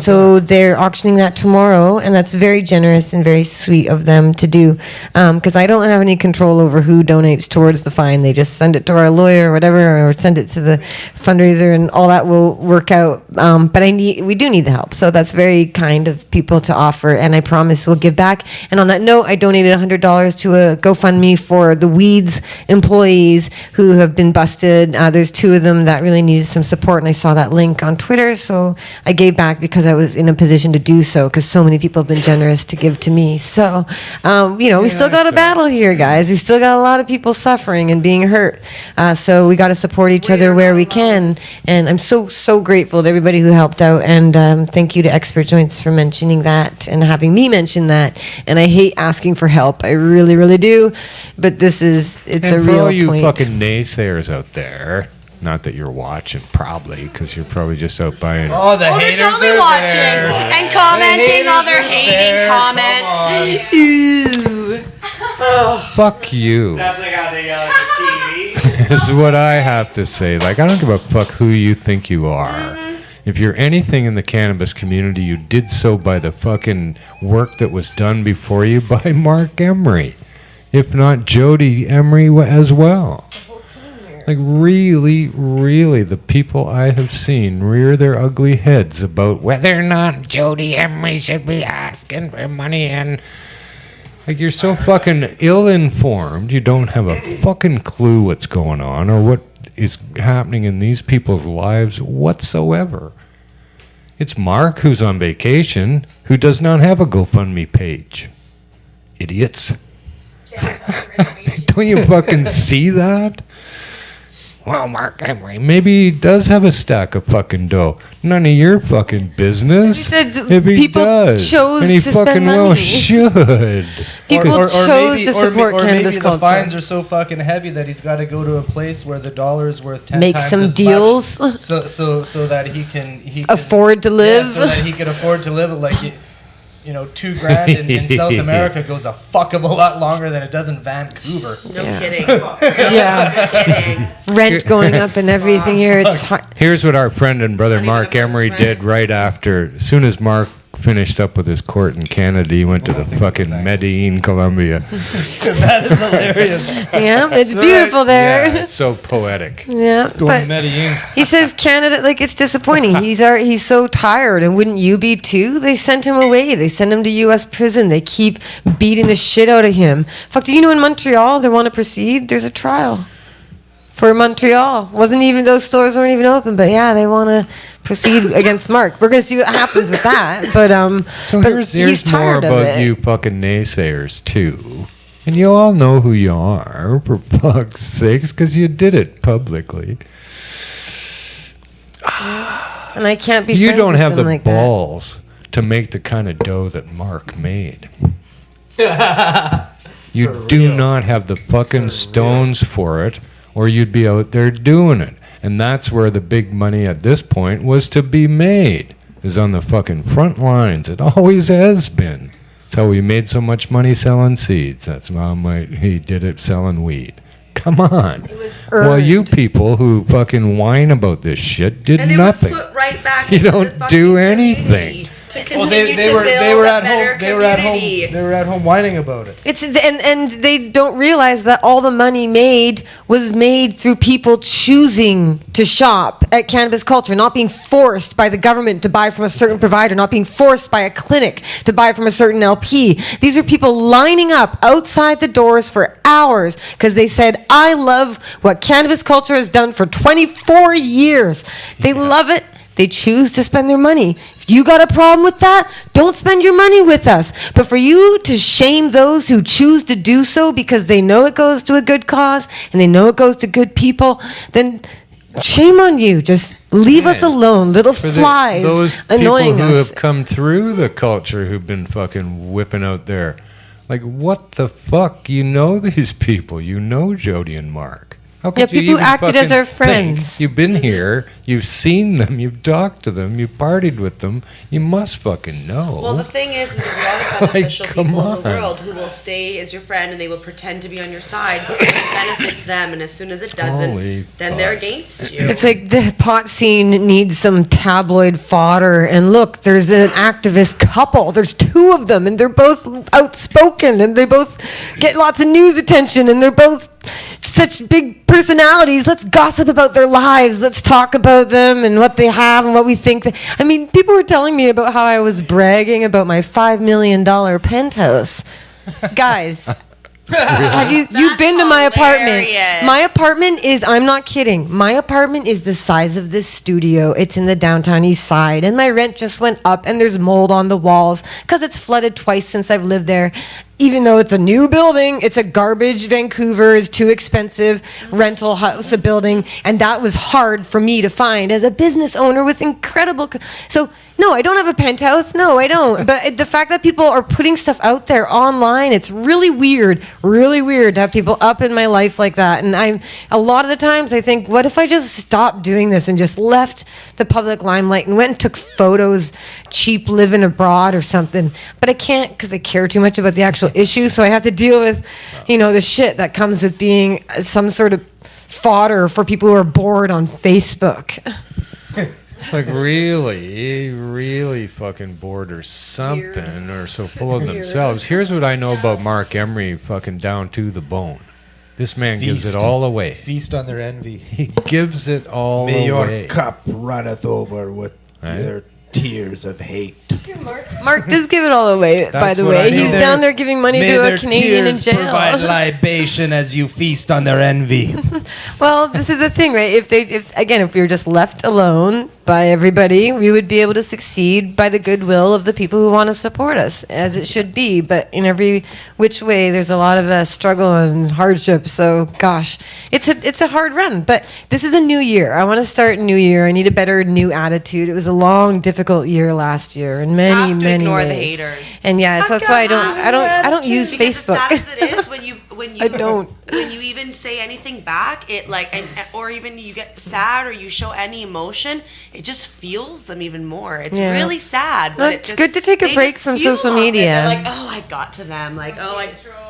So they're auctioning that tomorrow, and that's very generous and very sweet of them to do, because I don't have any control over who donates towards the fine. They just send it to our lawyer or whatever, or send it to the fundraiser, and all that will work out. But we do need the help, so that's very kind of people to offer, and I promise we'll give back. And on that note, I donated $100 to a GoFundMe for the Weeds employees who have been busted. There's 2 of them that really needed some support, and I saw that link on Twitter, so I gave back because I was in a position to do so, because so many people have been generous to give to me. So, we still got a battle here, guys. We still got a lot of people suffering and being hurt. So we got to support each other where we can. And I'm so grateful to everybody who helped out. And thank you to Expert Joints for mentioning that and having me mention that. And I hate asking for help. I really, really do. But it's And a for real all you point. fucking naysayers out there, not that you're watching, probably, because you're probably just out buying. Oh, the They're haters totally are watching there. and commenting all their haters are hating there. comments. Ooh. Fuck you. That's like on the TV. Is what I have to say. Like, I don't give a fuck who you think you are. If you're anything in the cannabis community, you did so by the fucking work that was done before you by Mark Emery. If not Jodie Emery as well. Like, really, really, the people I have seen rear their ugly heads about whether or not Jodie Emery should be asking for money, and like, you're so fucking ill-informed, you don't have a fucking clue what's going on or what is happening in these people's lives whatsoever. It's Mark, who's on vacation, who does not have a GoFundMe page. Idiots. Don't you fucking see that? Well, Mark Emery, maybe he does have a stack of fucking dough. None of your fucking business. He said if he people does. chose and he to spend fucking well money. should. People chose to support or cannabis maybe culture. the fines are so fucking heavy that he's got to go to a place where the dollar is worth 10 Make times some as deals. much, so that he can Afford to live. Yeah, so that he can afford to live. Like, $2,000 in South America goes a fuck of a lot longer than it does in Vancouver. No Yeah. kidding. Yeah. No kidding. Rent going up and everything here. It's hard. Here's what our friend and brother Not even Mark a month's Emery rent. did right after. As soon as Mark finished up with his court in Canada, he went to the fucking Medellin, Colombia. That is hilarious. Yeah, it's beautiful there. Yeah, it's so poetic. Yeah, Going but to Medellin. he says Canada, like, it's disappointing. He's so tired, and wouldn't you be too? They sent him away. They sent him to U.S. prison. They keep beating the shit out of him. Fuck, do you know in Montreal they want to proceed? There's a trial for Montreal. Those stores weren't even open, but yeah, they want to proceed against Mark. We're gonna see what happens with that. But So but here's he's more tired of about it. you fucking naysayers too. And you all know who you are, for fuck's sakes, because you did it publicly. And I can't be. You friends don't with have him the like balls to make the kind of dough that Mark made. You do not have the fucking stones for it, or you'd be out there doing it. And that's where the big money at this point was to be made, is on the fucking front lines. It always has been. That's how we made so much money selling seeds. That's how he did it selling weed. Come on. It was Well, you earned. people who fucking whine about this shit did And it nothing. was put right back You into don't the fucking do community anything. To Well, continue they to were build a at better home. They were at home. community. They were at home whining about it. It's and they don't realize that all the money made was made through people choosing to shop at Cannabis Culture, not being forced by the government to buy from a certain provider, not being forced by a clinic to buy from a certain LP. These are people lining up outside the doors for hours because they said, "I love what Cannabis Culture has done for 24 years." They love it. They choose to spend their money. If you got a problem with that, don't spend your money with us. But for you to shame those who choose to do so because they know it goes to a good cause and they know it goes to good people, then shame on you. Just leave us Man. alone, little For flies those annoying people who us. have come through the culture who've been fucking whipping out there. Like, what the fuck? You know these people. You know Jodie and Mark. How could Yeah, you people who even acted as fucking our think? friends. You've been here. You've seen them. You've talked to them. You've partied with them. You must fucking know. Well, the thing is there's a lot of beneficial come people in the on. world who will stay as your friend and they will pretend to be on your side when it benefits them, and as soon as it doesn't, Holy then they're fuck. against you. It's like the pot scene needs some tabloid fodder. And look, there's an activist couple. There's two of them, and they're both outspoken, and they both get lots of news attention, and they're both such big personalities. Let's gossip about their lives. Let's talk about them and what they have and what we think. I mean, people were telling me about how I was bragging about my $5 million penthouse. Guys, have you've been to my apartment? hilarious. My apartment is, I'm not kidding, my apartment is the size of this studio. It's in the downtown east side, and my rent just went up, and there's mold on the walls because it's flooded twice since I've lived there. Even though it's a new building, it's a garbage Vancouver, is too expensive rental house, a building, and that was hard for me to find as a business owner with incredible. So no, I don't have a penthouse. No, I don't. But the fact that people are putting stuff out there online, it's really weird to have people up in my life like that. And a lot of the times I think, what if I just stopped doing this and just left the public limelight and went and took photos, cheap living abroad or something? But I can't because I care too much about the actual issue. So I have to deal with, the shit that comes with being some sort of fodder for people who are bored on Facebook. Like, really fucking bored or something, or so full of themselves. Here's what I know about Mark Emery, fucking down to the bone. This man gives Feast. it all away. Feast on their envy. He gives it all May away. your cup runneth over with their tears of hate. Mark does give it all away, by That's the what I way. know. He's May down their- there giving money May to their a Canadian in tears jail. provide libation as you feast on their envy. Well, this is the thing, right? If we were just left alone by everybody, we would be able to succeed by the goodwill of the people who want to support us, as it should be. But in every which way, there's a lot of struggle and hardship. So, gosh, it's a hard run. But this is a new year. I want to start a new year. I need a better new attitude. It was a long, difficult year last year in many, Have to many ignore ways. the haters. And yeah, so that's why I don't use Because Facebook. as sad as it is, when you I don't. when you even say anything back, it or even you get sad or you show any emotion, it just fuels them even more. It's Yeah. really sad. No, But it's good to take a they break just from fuel social off it. media. They're like, oh, I got to them. Like, oh,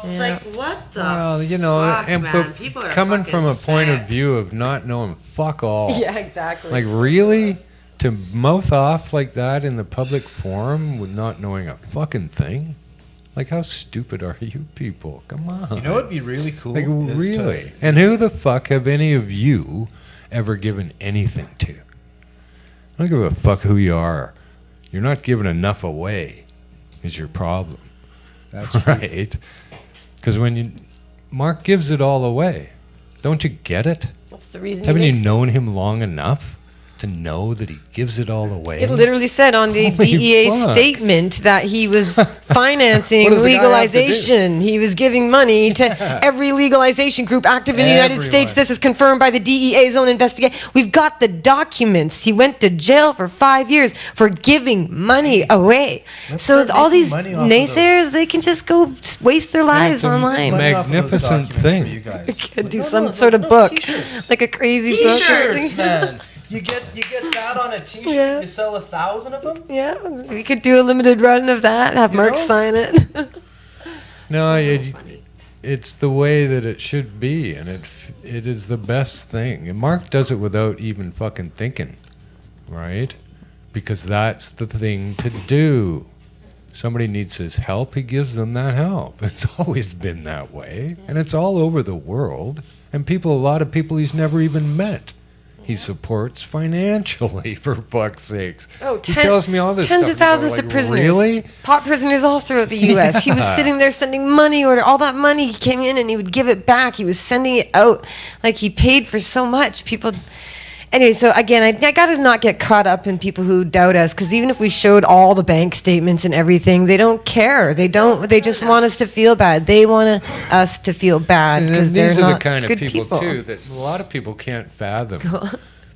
it's like, what the? Well, fuck, and man? but People are coming from a fucking point of sick. view of not knowing fuck all. Yeah, exactly. Like, really? to mouth off like that in the public forum with not knowing a fucking thing? Like, how stupid are you people? Come on. You know what'd be really cool? Like, is really? And who the fuck have any of you ever given anything to? I don't give a fuck who you are. You're not giving enough away is your problem. That's right. Because when Mark gives it all away, don't you get it? That's the reason. Haven't you known him long enough to know that he gives it all away? It literally said on the Holy DEA fuck. statement that he was financing What does the guy have to do? legalization. He was giving money to every legalization group active in the United States. Everyone. This is confirmed by the DEA's own investigation. We've got the documents. He went to jail for 5 years for giving money away. Let's So start all making these money off of naysayers, those. they can just go waste their lives it's a online. Mag- Money off of those Magnificent documents thing. For you guys. Could do No, some no, sort of no, book, t-shirts. like a crazy book. T-shirts, man. You get that on a T-shirt. Yeah. You sell 1,000 of them. Yeah, we could do a limited run of that. Have You Mark know? sign it. No, it's the way that it should be, and it is the best thing. And Mark does it without even fucking thinking, right? Because that's the thing to do. Somebody needs his help, he gives them that help. It's always been that way, and it's all over the world. And a lot of people he's never even met. He supports financially, for fuck's sakes. Oh, he tells me all this tens stuff. of thousands I'm to like, prisoners. Really? Pot prisoners all throughout the U.S. He was sitting there sending money order. All that money, he came in and he would give it back. He was sending it out. Like, he paid for so much. People... Anyway, so again, I got to not get caught up in people who doubt us, because even if we showed all the bank statements and everything, they don't care. They just want us to feel bad. They want us to feel bad because And they're these are not the kind of good people too that a lot of people can't fathom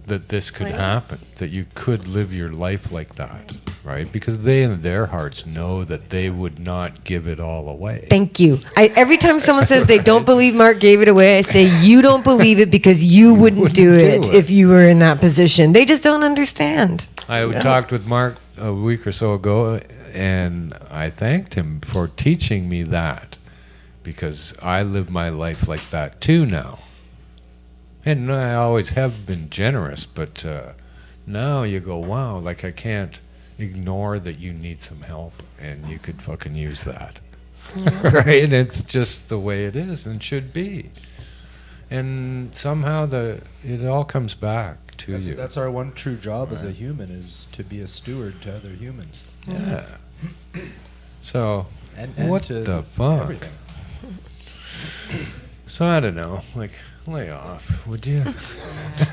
that this could happen, that you could live your life like that, right? Because they in their hearts know that they would not give it all away. Thank you. Every time someone says they don't believe Mark gave it away, I say, you don't believe it because you wouldn't do it if you were in that position. They just don't understand. I talked with Mark a week or so ago, and I thanked him for teaching me that, because I live my life like that too now. And I always have been generous, but now you go, wow, like I can't ignore that you need some help, and you could fucking use that. Right? It's just the way it is and should be. And somehow it all comes back to you. That's our one true job as a human, is to be a steward to other humans. Yeah. So, And what to the fuck? everything. So I don't know, like, lay off, would you?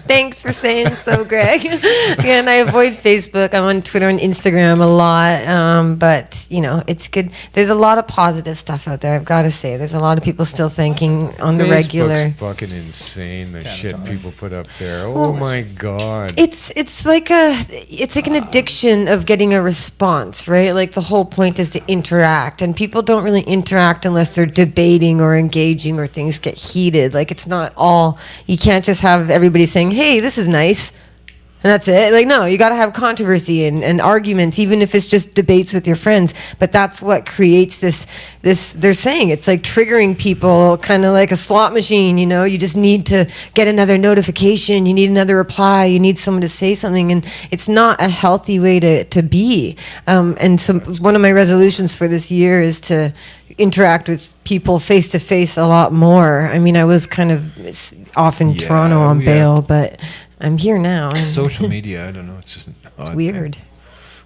Thanks for saying so, Greg. Again, I avoid Facebook. I'm on Twitter and Instagram a lot, but it's good. There's a lot of positive stuff out there. I've got to say, there's a lot of people still thinking on the regular. Facebook's fucking insane. The shit Catatonic. people put up there. Well, Oh my god. It's like an addiction of getting a response, right? Like, the whole point is to interact, and people don't really interact unless they're debating or engaging or things get heated. Like, it's not all, you can't just have everybody saying, hey, this is nice, and that's it. Like, no, you got to have controversy and arguments, even if it's just debates with your friends. But that's what creates this they're saying it's like triggering people, kind of like a slot machine. You just need to get another notification, you need another reply, you need someone to say something, and it's not a healthy way to be. And so one of my resolutions for this year is to interact with people face to face a lot more. I mean, I was kind of off in Toronto on bail, but I'm here now. Social media, I don't know. It's just an odd thing. Weird.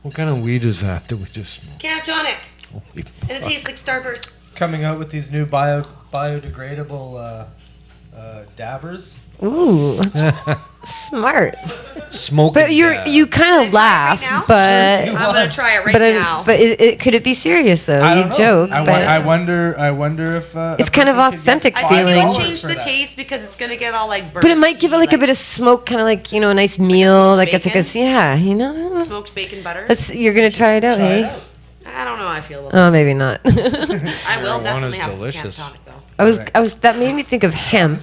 What kind of weed is that we just smoke? Catatonic. Holy And it tastes like Starburst. Coming out with these new biodegradable dabbers. Ooh, smart. smoking. But you kind of laugh, now? but I'm gonna try it right but now. but could it be serious though? I You don't know. joke, I but wonder if It's kind of authentic I think feeling. it'll change the taste because it's gonna get all like burnt. but it might give it like a bit of smoke, kind of like a nice meal, smoked like it's like a smoked bacon butter. You're gonna try it out, hey? I don't know how I feel about Oh, maybe not. this. I will Marijuana's definitely have delicious. some catatonic though. I was that made me think of hemp.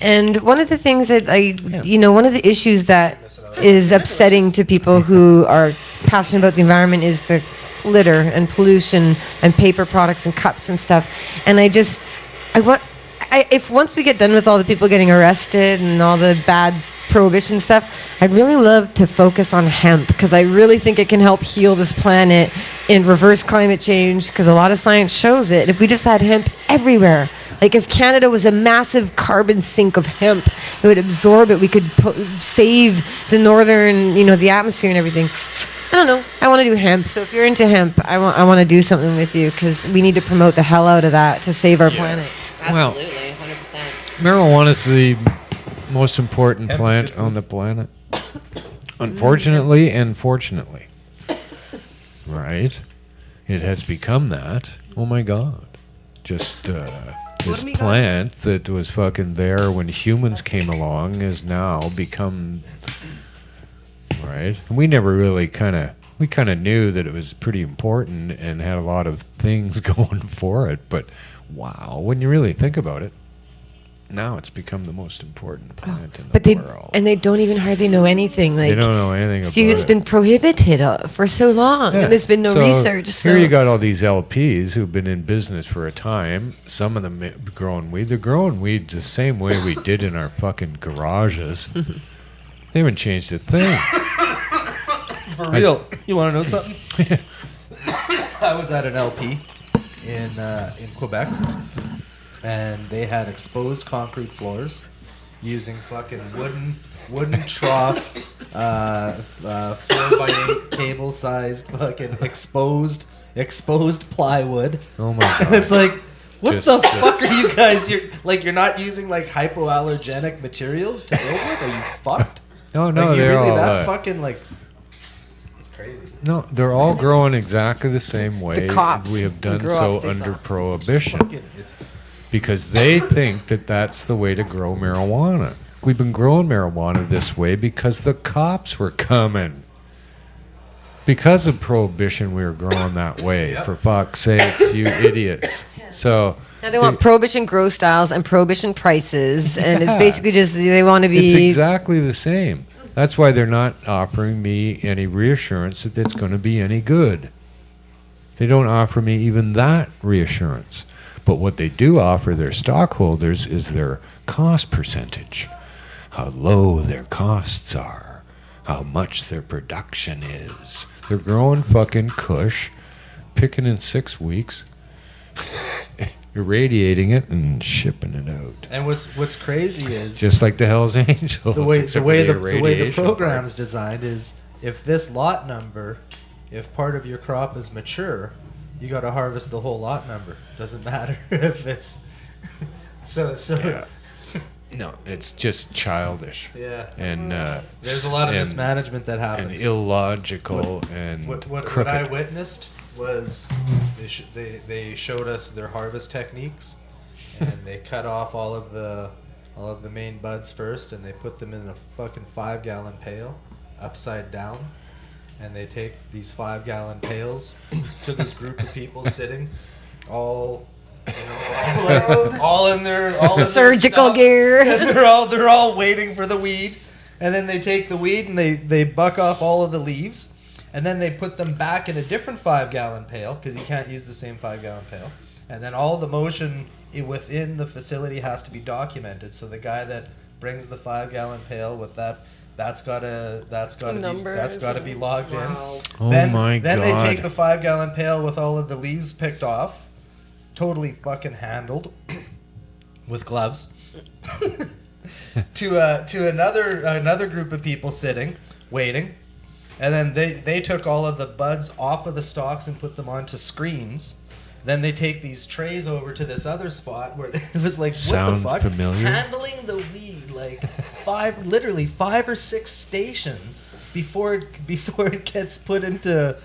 And one of the things that one of the issues that is upsetting to people who are passionate about the environment is the litter and pollution and paper products and cups and stuff. And if once we get done with all the people getting arrested and all the bad prohibition stuff, I'd really love to focus on hemp because I really think it can help heal this planet and reverse climate change because a lot of science shows it. If we just had hemp everywhere, like if Canada was a massive carbon sink of hemp, it would absorb it. We could save the northern, the atmosphere and everything. I don't know. I want to do hemp. So if you're into hemp, I want to do something with you because we need to promote the hell out of that to save our planet. Well, Absolutely, 100%. marijuana is the most important Hemp's plant good for- on the planet. Unfortunately and fortunately. Right? It has become that. Oh my God. Just this do we got? plant that was fucking there when humans came along has now become... Right? We never really kind of knew that it was pretty important and had a lot of things going for it. But wow, when you really think about it, now it's become the most important plant in But the world. they don't even hardly know anything. Like, They don't know anything about see, it's it. been prohibited for so long, Yeah. and there's been no So research. So. Here you got all these LPs who've been in business for a time. Some of them growing weed. They're growing weed the same way we did in our fucking garages. They haven't changed a thing. For real. You want to know something? I was at an LP in Quebec, and they had exposed concrete floors using fucking wooden trough, 4x8 cable-sized fucking exposed plywood. Oh my And God. it's like, what Just the this- fuck are you guys? You're not using like hypoallergenic materials to build with? Are you fucked? Oh no, like, you they're really all that fucking like. It's crazy. no, they're all growing exactly the same way. cops We have done grow so ups they under saw. prohibition Fucking, it's because they think that that's the way to grow marijuana. We've been growing marijuana this way because the cops were coming. Because of prohibition, we were growing that way. Yep. For fuck's sakes, you idiots. So Now they want prohibition grow styles and prohibition prices, and it's Yeah. basically just they want to it's be. exactly the same. That's why they're not offering me any reassurance that it's going to be any good. They don't offer me even that reassurance. But what they do offer their stockholders is their cost percentage, how low their costs are, how much their production is. They're growing fucking kush, picking in 6 weeks, irradiating it, and shipping it out. and what's crazy is Just like the Hell's Angels. the way except the way for the way the irradiation program's part. designed is if this lot number, if part of your crop is mature, you got to harvest the whole lot number. Doesn't matter if it's so. Yeah. No, it's just childish. Yeah. And There's a lot of and- mismanagement that and happens. illogical and What crooked. I witnessed was they showed us their harvest techniques, and they cut off all of the main buds first, and they put them in a fucking 5-gallon pail, upside down, and they take these 5-gallon pails to this group of people sitting, all in their Surgical stuff, gear. and they're all waiting for the weed, and then they take the weed and they buck off all of the leaves. And then they put them back in a different 5-gallon pail because you can't use the same 5-gallon pail. And then all the motion within the facility has to be documented. So the guy that brings the 5-gallon pail with that's got to be logged in. Oh then, my then God. they take the 5-gallon pail with all of the leaves picked off, totally fucking handled with gloves, to another group of people sitting, waiting. And then they took all of the buds off of the stalks and put them onto screens. Then they take these trays over to this other spot where it was like, Sound what the fuck? familiar? Handling the weed like literally 5 or 6 stations before it gets put into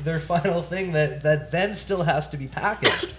their final thing that then still has to be packaged.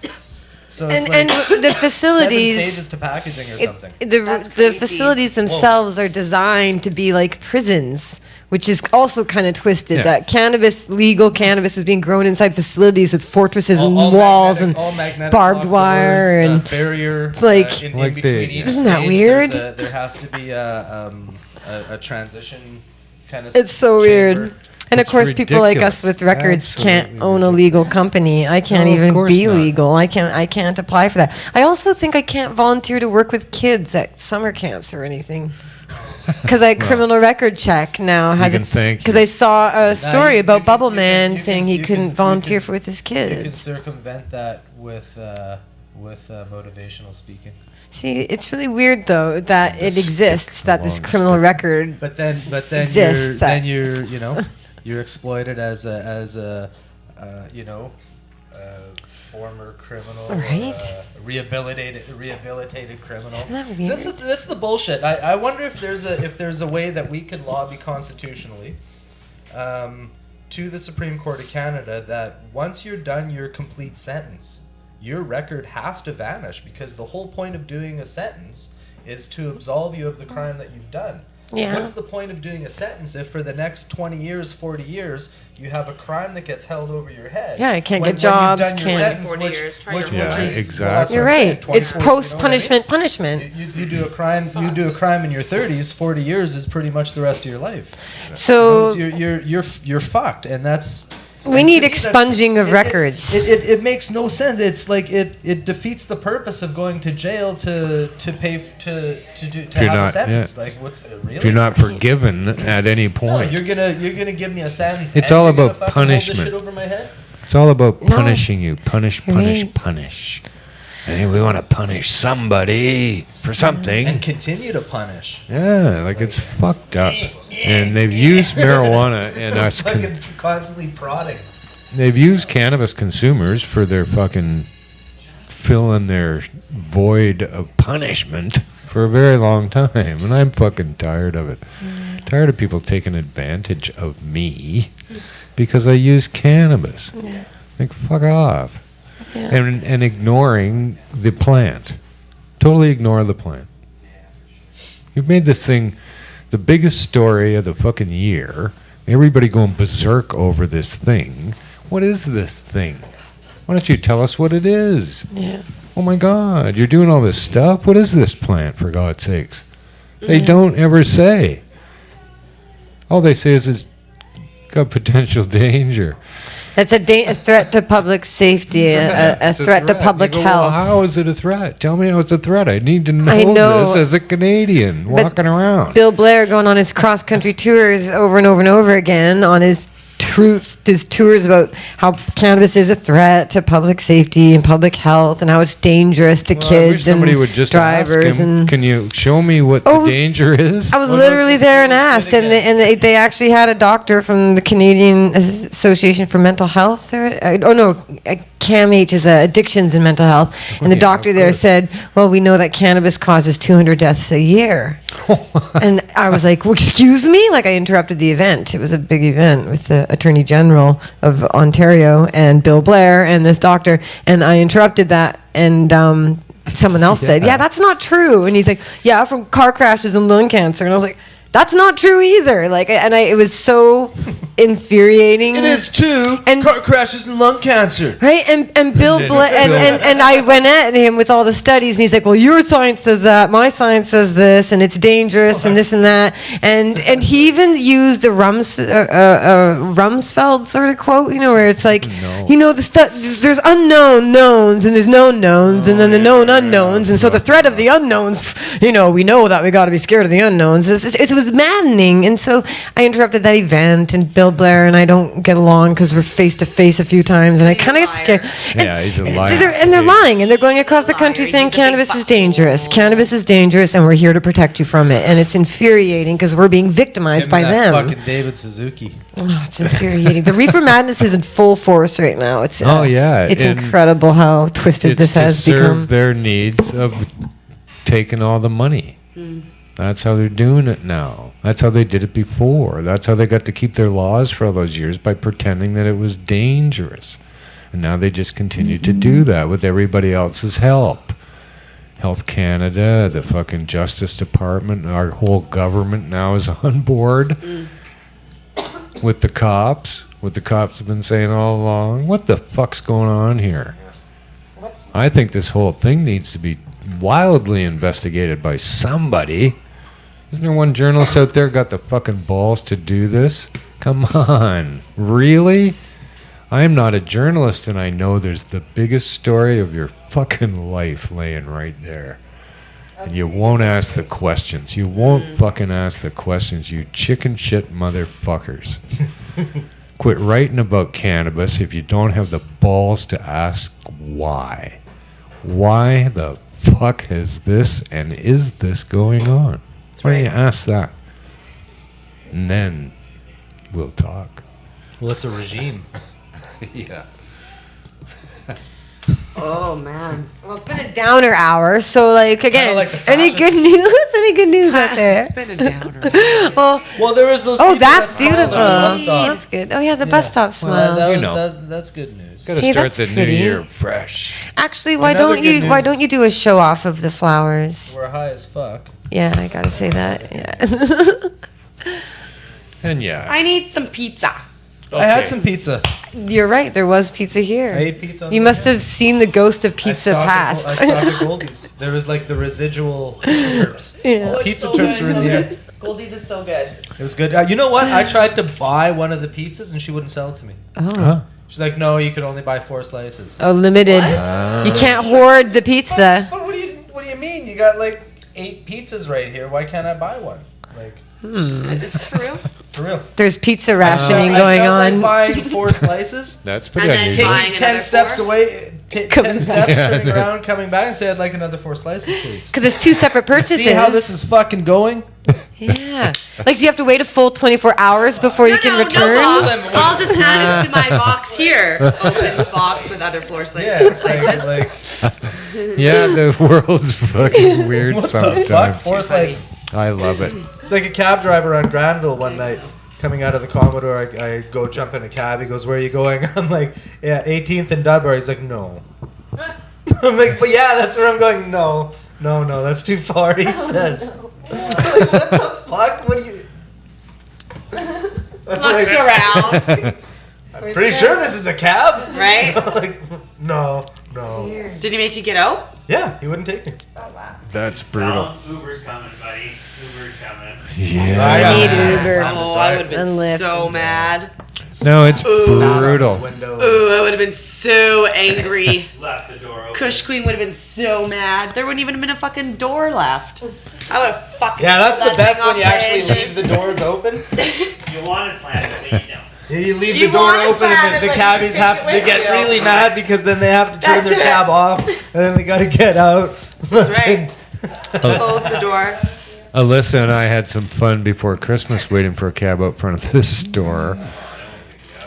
So it's And like the facilities, 7 stages to packaging or something. That's the crazy. facilities themselves are designed to be like prisons, which is also kind of twisted. Yeah. That legal cannabis is being grown inside facilities with fortresses and walls magnetic and barbed lock wire doors, and barrier. It's like- in Like between the- each Isn't that stage, weird? there has to be a transition kind of. it's so weird. And of It's course, people like us ridiculous. with records can't Absolutely own a legal company. I can't No, of even course be not. legal. I can't apply for that. I also think I can't volunteer to work with kids at summer camps or anything. Because criminal record check now has can thank because you. I saw a story you about can- Bubble you Man can- you saying can- he you couldn't can- volunteer you can- with his You can kids. circumvent that with motivational speaking. See, it's really weird though that it exists, that this long criminal stick. record. But then Exists, you're exploited as a former criminal, Right. rehabilitated criminal. Isn't that So this weird? is the bullshit. I wonder if there's a way that we could lobby constitutionally to the Supreme Court of Canada that once you're done your complete sentence, your record has to vanish, because the whole point of doing a sentence is to absolve you of the crime that you've done. Yeah. What's the point of doing a sentence if for the next 20 years, 40 years, you have a crime that gets held over your head? Yeah, you can't get When jobs, You've done your can't- sentence, 40 years, try which your Yeah, is, exactly. well, that's what You're I'm saying, right. 20, It's 40, you know what I mean? post-punishment punishment. You do a crime. You do a crime in your 30s. 40 years is pretty much the rest of your life. So You're fucked, and that's. we and need to me, that's- expunging of it's- records. It makes no sense. It's like it defeats the purpose of going to jail to pay to you're have a not- sentence. yeah. Like what's really? If you're not forgiven at any No, point, you're gonna give me a sentence. It's and all you're gonna about fucking hold this punishment. shit over my head? it's all about No. punishing you. Punish, You're punish, right. punish. And we want to punish somebody for something. And continue to punish. Yeah, like it's fucked up. And they've used marijuana and us. Fucking constantly prodding. They've used cannabis consumers for their fucking filling their void of punishment for a very long time, and I'm fucking tired of it. Tired of people taking advantage of me because I use cannabis. Like fuck off. Yeah. And ignoring the plant. Totally ignore the plant. You've made this thing the biggest story of the fucking year. Everybody going berserk over this thing. What is this thing? Why don't you tell us what it is? Yeah. Oh my God, you're doing all this stuff? What is this plant, for God's sakes? They don't ever say. All they say is it's got potential danger. That's a threat to public safety, a It's threat to public You go, well, health. how is it a threat? Tell me how it's a threat. I need to know, I know. this as a Canadian walking around. Bill Blair going on his cross-country tours over and over and over again on his tours about how cannabis is a threat to public safety and public health and how it's dangerous to Well, I wish kids and somebody would just drivers ask him, and can you show me what Oh, the danger is? I was Well, literally let's there do and it asked, and again. they actually had a doctor from the Canadian Association for Mental Health. CAMH is addictions and mental health, and the Yeah, doctor of there course. said, "Well, we know that cannabis causes 200 deaths a year." And I was like, well, "Excuse me!" Like I interrupted the event. It was a big event with the Attorney General of Ontario and Bill Blair and this doctor, and I interrupted that, and someone else said, "Yeah, that's not true." And he's like, "Yeah, from car crashes and lung cancer." And I was like, "That's not true either." Like, it was so infuriating. too. And- car crashes and lung cancer. Right, and Bill Blair, and I went at him with all the studies, and he's like, "Well, your science says that, my science says this, and it's dangerous, and this and that," and he even used a Rumsfeld sort of quote, where it's like, No. the stuff. There's unknown knowns, and there's known knowns, and then the known unknowns, and so the threat of the unknowns, we know that we got to be scared of the unknowns. It was maddening, and so I interrupted that event, and Bill Blair and I don't get along because we're face to face a few times, and I kind of get scared. Yeah, he's a liar. They're lying, and they're going across the Liar. country He's saying a big cannabis is fuck. dangerous. Cannabis is dangerous, and we're here to protect you from it. And it's infuriating because we're being victimized by them. Fucking David Suzuki. Oh, it's infuriating. The reefer madness is in full force right now. It's Oh, yeah, it's and incredible how twisted It's this to has serve become. their needs of taking all the money. That's how they're doing it now. That's how they did it before. That's how they got to keep their laws for all those years, by pretending that it was dangerous. And now they just continue to do that with everybody else's help. Health Canada, the fucking Justice Department, our whole government now is on board with the cops. What the cops have been saying all along. What the fuck's going on here? I think this whole thing needs to be wildly investigated by somebody. Isn't there one journalist out there got the fucking balls to do this? Come on. Really? I'm not a journalist, and I know there's the biggest story of your fucking life laying right there. And you won't ask the questions. You won't fucking ask the questions, you chicken shit motherfuckers. Quit writing about cannabis if you don't have the balls to ask why. Why the fuck is this and is this going on? Why don't you ask that? And then we'll talk. Well, it's a regime. Yeah. Oh man. Well, it's been a downer hour, so like again, like the any fascist- good news? Any good news out there? It's been a downer. Well, there was those. Oh, people that's that smiled beautiful. on the bus stop. That's good. Oh yeah, the bus stop Well, smiles. that You was- know. that's good news. Gotta Hey, start that's the pretty. new year fresh. Actually, why Another don't good you? Why news- don't you do a show off of the flowers? We're high as fuck. Yeah, I gotta say that. Yeah. And yeah. I need some pizza. I had Okay. some pizza. You're right. There was pizza here. I ate pizza. On You the must way. have seen the ghost of I pizza stopped past. I stopped at Goldie's. There was like the residual pizza terps. Yeah. Pizza terps were in the end. Goldie's is so good. It was good. You know what? I tried to buy one of the pizzas and she wouldn't sell it to me. Oh. Huh? She's like, no, you could only buy 4 slices. Oh, limited. What? You can't hoard the pizza. But what do you mean? You got like 8 pizzas right here. Why can't I buy one? Like, Is this for real? for real. There's pizza rationing I going felt on. like buying 4 slices. That's pretty And then unusual. buying Taking 10 another steps 4? away, 10 Coming steps, back. turning around, coming back and say, I'd like another 4 slices, please. Because there's 2 separate purchases. See how this is fucking going? Yeah. Like, do you have to wait a full 24 hours before you can return? No box. I'll just add it to my box here. Open's box with other floor Yeah, floor it's like, slices. Yeah, the world's fucking weird what the sometimes. fuck? 4 slices. I love it. It's like a cab driver on Granville one night. Coming out of the Commodore, I go jump in a cab. He goes, where are you going? I'm like, yeah, 18th and Dunbar. He's like, no. I'm like, but yeah, that's where I'm going. No, that's too far, he says. I'm like, what the fuck? What do you... That's Looks like- around, I'm pretty sure this is a cab. right? Like, no. Did he make you get out? Yeah, he wouldn't take me. That's brutal. Tell 'em Uber's coming, buddy. Uber's coming. Yeah. I need Uber. Oh, I would have been And Lyft. so mad. No, it's Spat on his brutal. window. Ooh, I would have been so angry. Left the door open. Kush Queen would have been so mad. There wouldn't even have been a fucking door left. I would have fucking. Yeah, that's pulled the that best thing when you off my actually hinges. leave the doors open. You want to slam it, but you don't. Yeah, you leave You the door wanna open slam and it, the but you cabbies take have it they with get you. really mad because then they have to turn That's their it. cab off and then they got to get out. That's right. Close the door. Alyssa and I had some fun before Christmas waiting for a cab out front of this store.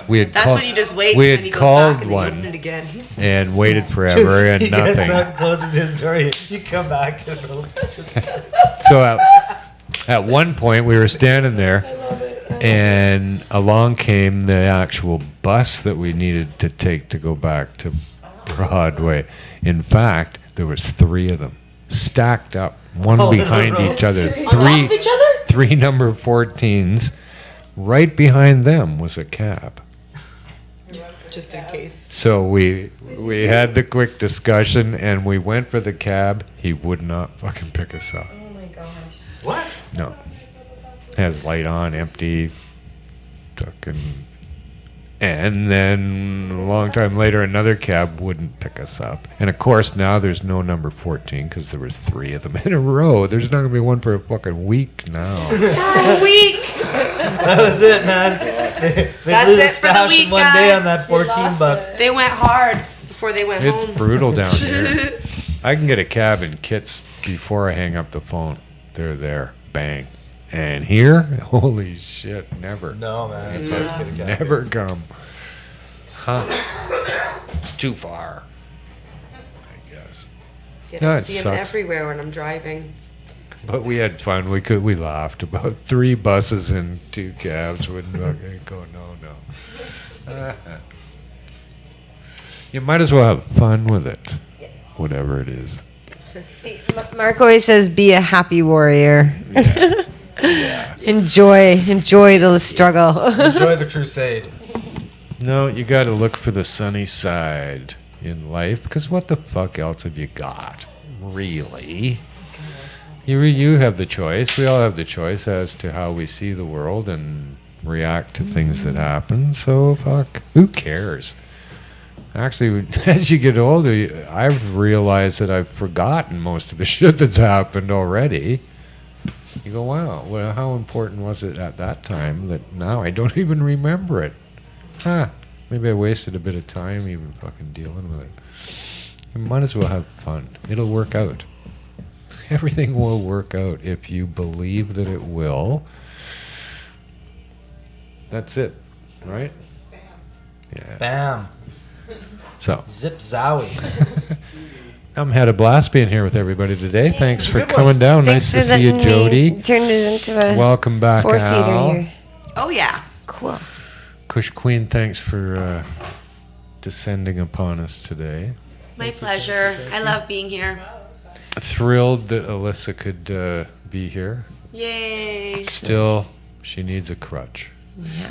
We had That's called, when you just wait. we and then had he goes called back and then you open it one again. and waited forever and he gets nothing. out, closes his door, you come back and just So at one point we were standing there and along came the actual bus that we needed to take to go back to Broadway. In fact, there was 3 of them stacked up, one Oh, in a behind row. each other. On top of each other? 3 number 14s. Right behind them was a cab. Just in case. So we had the quick discussion and we went for the cab. He would not fucking pick us up. Oh my gosh. what? No. Has light on, empty, fucking. And then a long time later, another cab wouldn't pick us up. And of course, now there's no number 14 because there was 3 of them in a row. There's not gonna be one for a fucking week now. For a week. That was it, man. They That's blew the it for the stash week, in one day guys. on that 14 bus. They went hard before they went It's home. brutal down here. I can get a cab in Kits before I hang up the phone. They're there, bang. And here, holy shit, never. No, man. It's It hard has to get a cab. never come. Huh? It's too far. I guess. Get No, to it see them sucks. everywhere when I'm driving. But we had fun. We laughed about 3 buses and 2 cabs. Wouldn't fucking go no. You might as well have fun with it, whatever it is. Mark always says, "Be a happy warrior." Yeah. Enjoy the struggle. Enjoy the crusade. No, you got to look for the sunny side in life, because what the fuck else have you got, really? You have the choice. We all have the choice as to how we see the world and react to things that happen. So fuck, who cares? Actually, as you get older, I've realized that I've forgotten most of the shit that's happened already. You go, wow, well, how important was it at that time that now I don't even remember it? Huh, maybe I wasted a bit of time even fucking dealing with it. You might as well have fun. It'll work out. Everything will work out if you believe that it will. That's it, right? Yeah. Bam. So, Zip zowie. I'm had a blast being here with everybody today. Thanks for Good one. coming down. Thanks Nice for to see you, letting me Jodie. turn it into a Welcome back, four-seater Al. here. Oh yeah. Cool. Kush Queen, thanks for descending upon us today. My pleasure. I love being here. Thrilled that Alyssa could be here. Yay. Still, she needs a crutch, Yeah.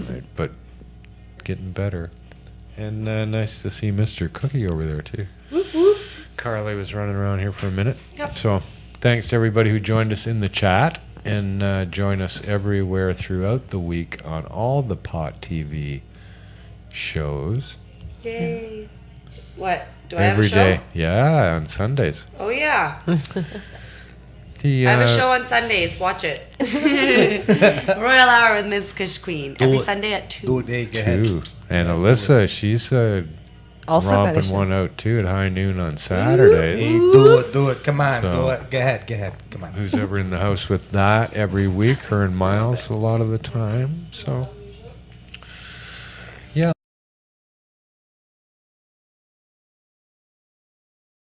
right? But getting better. And nice to see Mr. Cookie over there, too. Whoop, whoop. Carly was running around here for a minute. Yep. So thanks to everybody who joined us in the chat, and join us everywhere throughout the week on all the Pot TV shows. Yay. What? Do I have a Every show? day. Yeah, on Sundays. Oh yeah. The, I have a show on Sundays. Watch it. Royal Hour with Mz Kush Queen. Every it. Sunday at 2. Do it, hey, go ahead. Too. And Alyssa, she's Also got a romping show. one out too at high noon on Saturdays. Hey, do it. Come on, So- go ahead. Come on. Who's ever in the house with that every week? Her and Miles a lot of the time. So